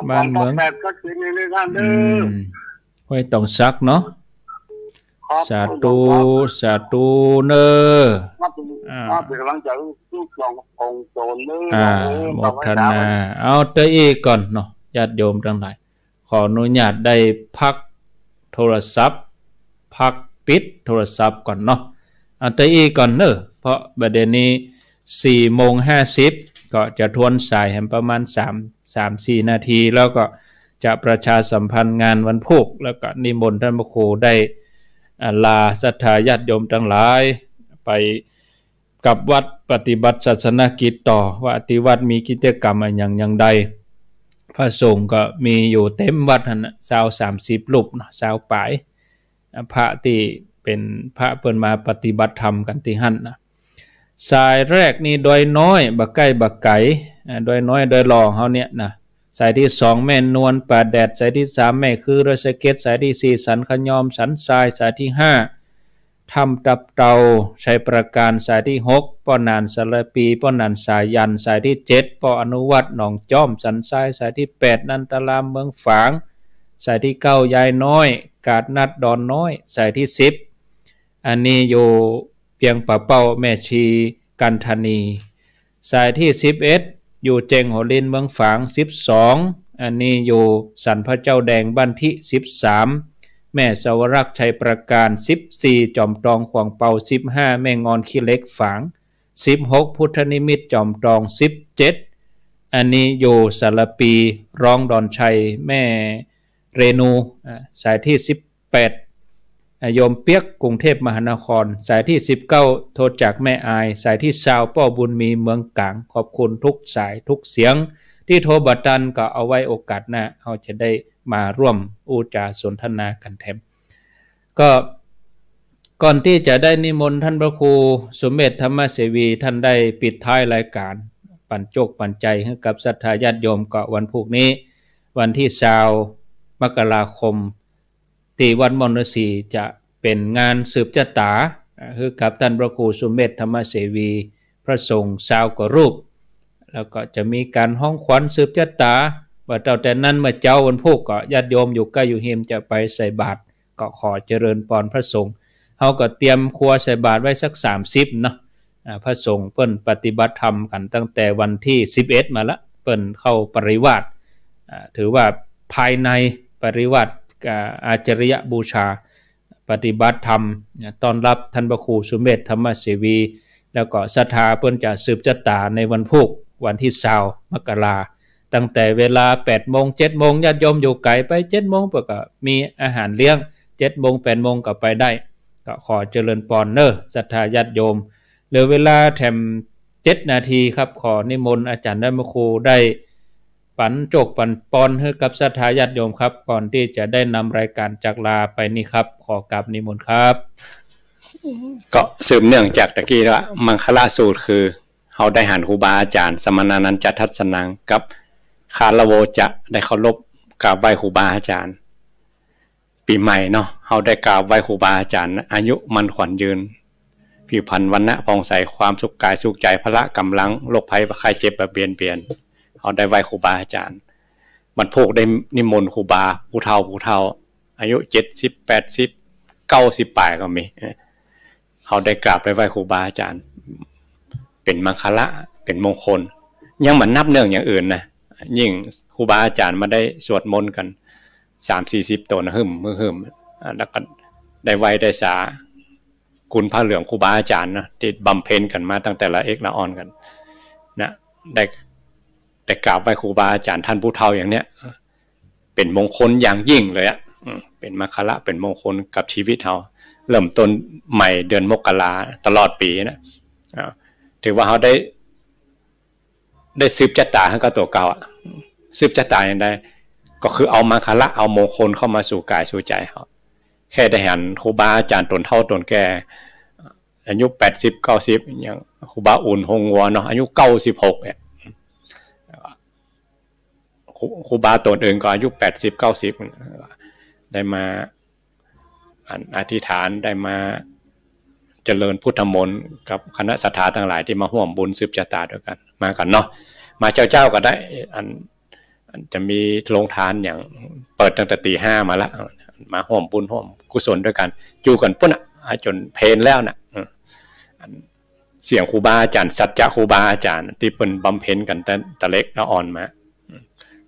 บ้านเมืองไว้ต้องซักเนาะสาธุเนอเป็นกำลังใจทุกองค์โจรเนอหมดทนาเอาเตอีก่อนเนาะญาติโยมทั้งหลายขออนุญาตได้พักโทรศัพท์พักปิดโทรศัพท์ก่อนเนาะเอาเตอีก่อนเนอะเพราะประเด็นนี้4:50ก็จะทวนสายให้ประมาณ3-4 นาทีแล้วก็จะประชาสัมพันธ์งานวันพุธแล้วก็นิมนต์ท่านพระครูได้ลาศรัทธาญาติโยมทั้งหลายไปกับวัดปฏิบัติศาสนกิจต่อว่าที่วัดมีกิจกรรมอย่างใดพระสงฆ์ก็มีอยู่เต็มวัดนั่นน่ะ20-30รูปเนาะ20ปลายพระที่เป็นพระเพิ่นมาปฏิบัติธรรมกันที่หั่นนะสายแรกนี่ดอยน้อยบักใกล้บักไก่ดอยน้อยดอยรองเฮาเนี่ยนะสายที่2แม่นวลป่าแดดสายที่3แม่คือรสเก็ตสายที่4สันขยอมสันทรายสายที่5ถ้ำตับเตาชัยประการสายที่6ป้อนานสารปีป้อนันสายันสายที่7ป้ออนุวัตหนองจ้อมสันทรายสายที่8นันตรามเมืองฝางสายที่9ยายน้อยกาดนัดดอนน้อยสายที่10อันนี้อยู่เพียงป่าเป้าแม่ชีกันธนีสายที่11อยู่เจงหัวลินเมืองฝาง12อันนี้อยู่สันพระเจ้าแดงบ้านที่13แม่สวรักษ์ชัยประการ14จอมตองขวางเป่า15แม่งอนขี้เล็กฝาง16พุทธนิมิตจอมตอง17อันนี้อยู่สารปีร้องดอนชัยแม่เรนูสายที่18โยมเปียกกรุงเทพมหานครสายที่19โทรจากแม่อายสายที่20ป้อบุญมีเมืองกลางขอบคุณทุกสายทุกเสียงที่โทรบัดดันก็เอาไว้โอกาสหน้าเราจะได้มาร่วมอูจาสนทนากันแถมก็ก่อนที่จะได้นิมนต์ท่านพระครูสมเด็จธรรมเสวีท่านได้ปิดท้ายรายการปั่นโจกปั่นใจให้กับศรัทธาญาติโยมก็วันพุธนี้วันที่20 มกราคมที่วัดมณสีจะเป็นงานสืบชะตาคือกับท่านพระครูสมเด็จธรรมเสวีพระสงฆ์20 กว่ารูปแล้วก็จะมีการห้องขวัญสืบชะตาว่าแต่นั้นเมื่อเจ้าวันพุธก็ญาติโยมอยู่ใกล้อยู่เฮมจะไปใส่บาตรก็ขอเจริญพรพระสงฆ์เฮาก็เตรียมครัวใส่บาตรไว้สัก30เนาะพระสงฆ์เปิ้นปฏิบัติธรรมกันตั้งแต่วันที่11มาละเปิ้นเข้าปริวาสถือว่าภายในปริวาสอาจริยบูชาปฏิบัติธรรมต้อนรับท่านพระครูสุเมธธรรมเสวีแล้วก็ศรัทธาเพิ่นจะสืบชะตาในวันพุธวันที่20 มกราคมตั้งแต่เวลา 8 โมง 7 โมงญาติโยมอยู่ไกลไป 7 โมงเพิ่นก็มีอาหารเลี้ยง 7 โมง 8 โมงก็ไปได้ก็ขอเจริญพรเด้อศรัทธาญาติโยมเหลือเวลาแถม7 นาทีครับขอนิมนต์อาจารย์พระครูได้ปันโจกปันปอนให้กับศรัทธาญาติโยมครับก่อนที่จะได้นำรายการจากลาไปนี่ครับขอกราบนิมนต์ครับก็สืบเนื่องจากตะกี้ว่ามังคลาสูตรคือเฮาได้หันครูบาอาจารย์สมณานันจะทัศนังกับคารโวจะได้เคารพกราบไหว้ครูบาอาจารย์ปีใหม่เนาะเฮาได้กราบไหว้ครูบาอาจารย์อายุมันขวัญยืนผิวพรรณวรรณะผ่องใสความสุขกายสุขใจพละกำลังโรคภัยไข้เจ็บเบียดเบียนเฮาได้ไหว้ครูบาอาจารย์บรรพกได้นิมนต์ครูบาผู้เฒ่าอายุ70 80 90ปลายก็มีเฮาได้กราบได้ไหว้ครูบาอาจารย์เป็นมังคละเป็นมงคล ยังมันนับเนื่องอย่างอื่นนะยิ่งครูบาอาจารย์มาได้สวดมนต์กัน30-40 ตนหึมแล้วก็ได้ไว้ได้สาคุณพระเหลืองครูบาอาจารย์นะที่บำเพ็ญกันมาตั้งแต่ละเอกละอ่อนกันนะได้กราบไหว้ครูบาอาจารย์ท่านผู้เฒ่าอย่างเนี้ยเป็นมงคลอย่างยิ่งเลยเป็นมัคคะเป็นมงคลกับชีวิตเราเริ่มต้นใหม่เดือนมกราตลอดปีนะถือว่าเขาได้สืบชะตาให้กับตัวเก่าสืบชะตาอย่างใดก็คือเอามัคคะเอามงคลเข้ามาสู่กายสู่ใจเขาแค่ได้เห็นครูบาอาจารย์ตนเฒ่าตนแก่อายุ80-90อย่างครูบาอุ่นหงวัวเนาะอายุ96เนี่ยครูบาตนอื่นก็อายุ80-90ได้มาอธิษฐานได้มาเจริญพุทธมนต์กับคณะศรัทธาทั้งหลายที่มาร่วมบุญสืบชะตาด้วยกันมากันเนาะมาเจ้าก็ได้จะมีโรงทานอย่างเปิดตั้งแต่ตี 5มาละมาร่วมบุญร่วมกุศลด้วยกันอยู่กันปุ่นจนเพลนแล้วนะเสียงครูบาอาจารย์สัจจะครูบาอาจารย์ที่เป็นบำเพ็ญกันแต่เล็กแล้วอ่อนมา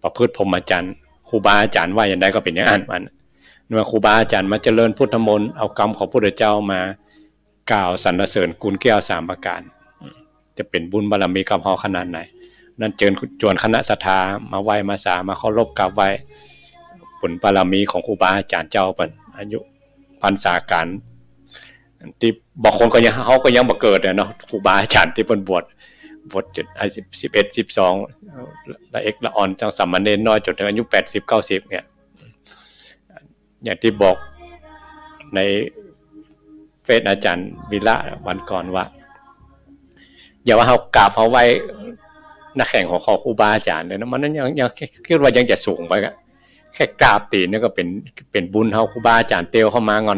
ประพฤติพรหมจรรย์ครูบาอาจารย์ว่าอย่างไรก็เป็นอย่างนั้นมันเมื่อครูบาอาจารย์มาเจริญพุทธมนต์เอากรรมของพระพุทธเจ้ามากล่าวสรรเสริญกุลแก้ว3ประการจะเป็นบุญบารมีกับเฮาขนาดไหนนั่นเชิญจวนคณะศรัทธามาไหว้มาสามาเคารพกราบไหว้บุญบารมีของครูบาอาจารย์เจ้าเพิ่นอายุพรรษาการที่บางคนก็ยังเขาก็ยังบ่เกิดเนาะครูบาอาจารย์ที่เพิ่นบวชจุด11-12ละเอกละอ่อนจังสามเณรน้อยจนถึงอายุ80-90เนี่ยอย่างที่บอกในเฟซอาจารย์วิระวันก่อนว่าอย่าว่าเฮากราบเฮาไว้นักแข่งของครูบาอาจารย์เลยนะมันนั้นยังคิดว่ายังจะสูงไปก็แค่กราบตีนนี่ก็เป็นบุญเฮาครูบาอาจารย์เตียวเข้ามางอ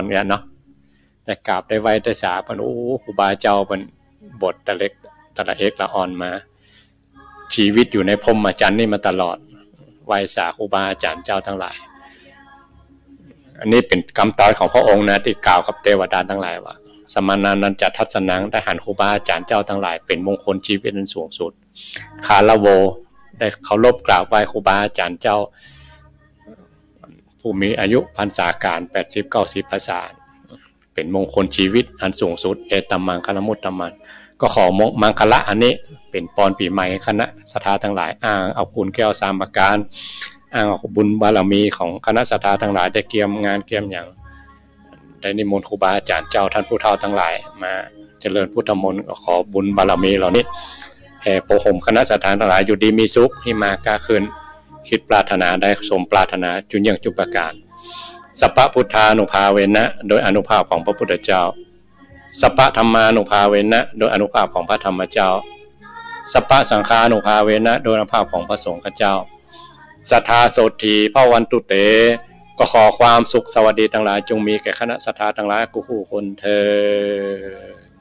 นเนี่ยเนาะแต่กราบได้ไว้ได้สาเพิ่นโอ้ครูบาเจ้าเพิ่นบทแต่เล็กแต่ละเอกละอ่อนมาชีวิตอยู่ในพรหมจรรย์นี่มาตลอดไหว้สาครูบาอาจารย์เจ้าทั้งหลายอันนี้เป็นคำตรัสของพระองค์นะที่กล่าวกับเทวดาทั้งหลายว่าสมานานันจะทัศนังได้หันครูบาอาจารย์เจ้าทั้งหลายเป็นมงคลชีวิตนั้นสูงสุดคาละโวได้เคารพกราบไหว้ครูบาอาจารย์เจ้าผู้มีอายุพรรษาการ80-90 พรรษาเป็นมงคลชีวิตอันสูงสุดเอตัมมังคลมุตตมันก็ขอมังคละอันนี้เป็นปอนปีใหม่คณะศรัทธาทั้งหลายอ้างเอากุลแก้ว3ประการอ้างเอาบุญบารมีของคณะศรัทธาทั้งหลายได้เกี่ยมงานเกี่ยมอย่างได้นิมนต์ครูบาอาจารย์เจ้าท่านผู้เฒ่าทั้งหลายมาเจริญพุทธมนต์ขอบุญบารมีเหล่านี้แผ่โปรห่มคณะศรัทธาทั้งหลายอยู่ดีมีสุขที่มากล้าขึ้นคิดปรารถนาได้สมปรารถนาจุนยังจุปการสัพพพุทธานุภาเวนะโดยอนุภาพของพระพุทธเจ้าสัพพธรรมานุภาเวนะโดยอนุภาพของพระธรรมเจ้าสัพพสังฆานุภาเวนะโดยอนุภาพของพระสงฆ์เจ้าสัทธาโสถีภวันตุเตก็ขอความสุขสวัสดีทั้งหลายจงมีแก่คณะศรัทธาทั้งหลายกู้คนเถิด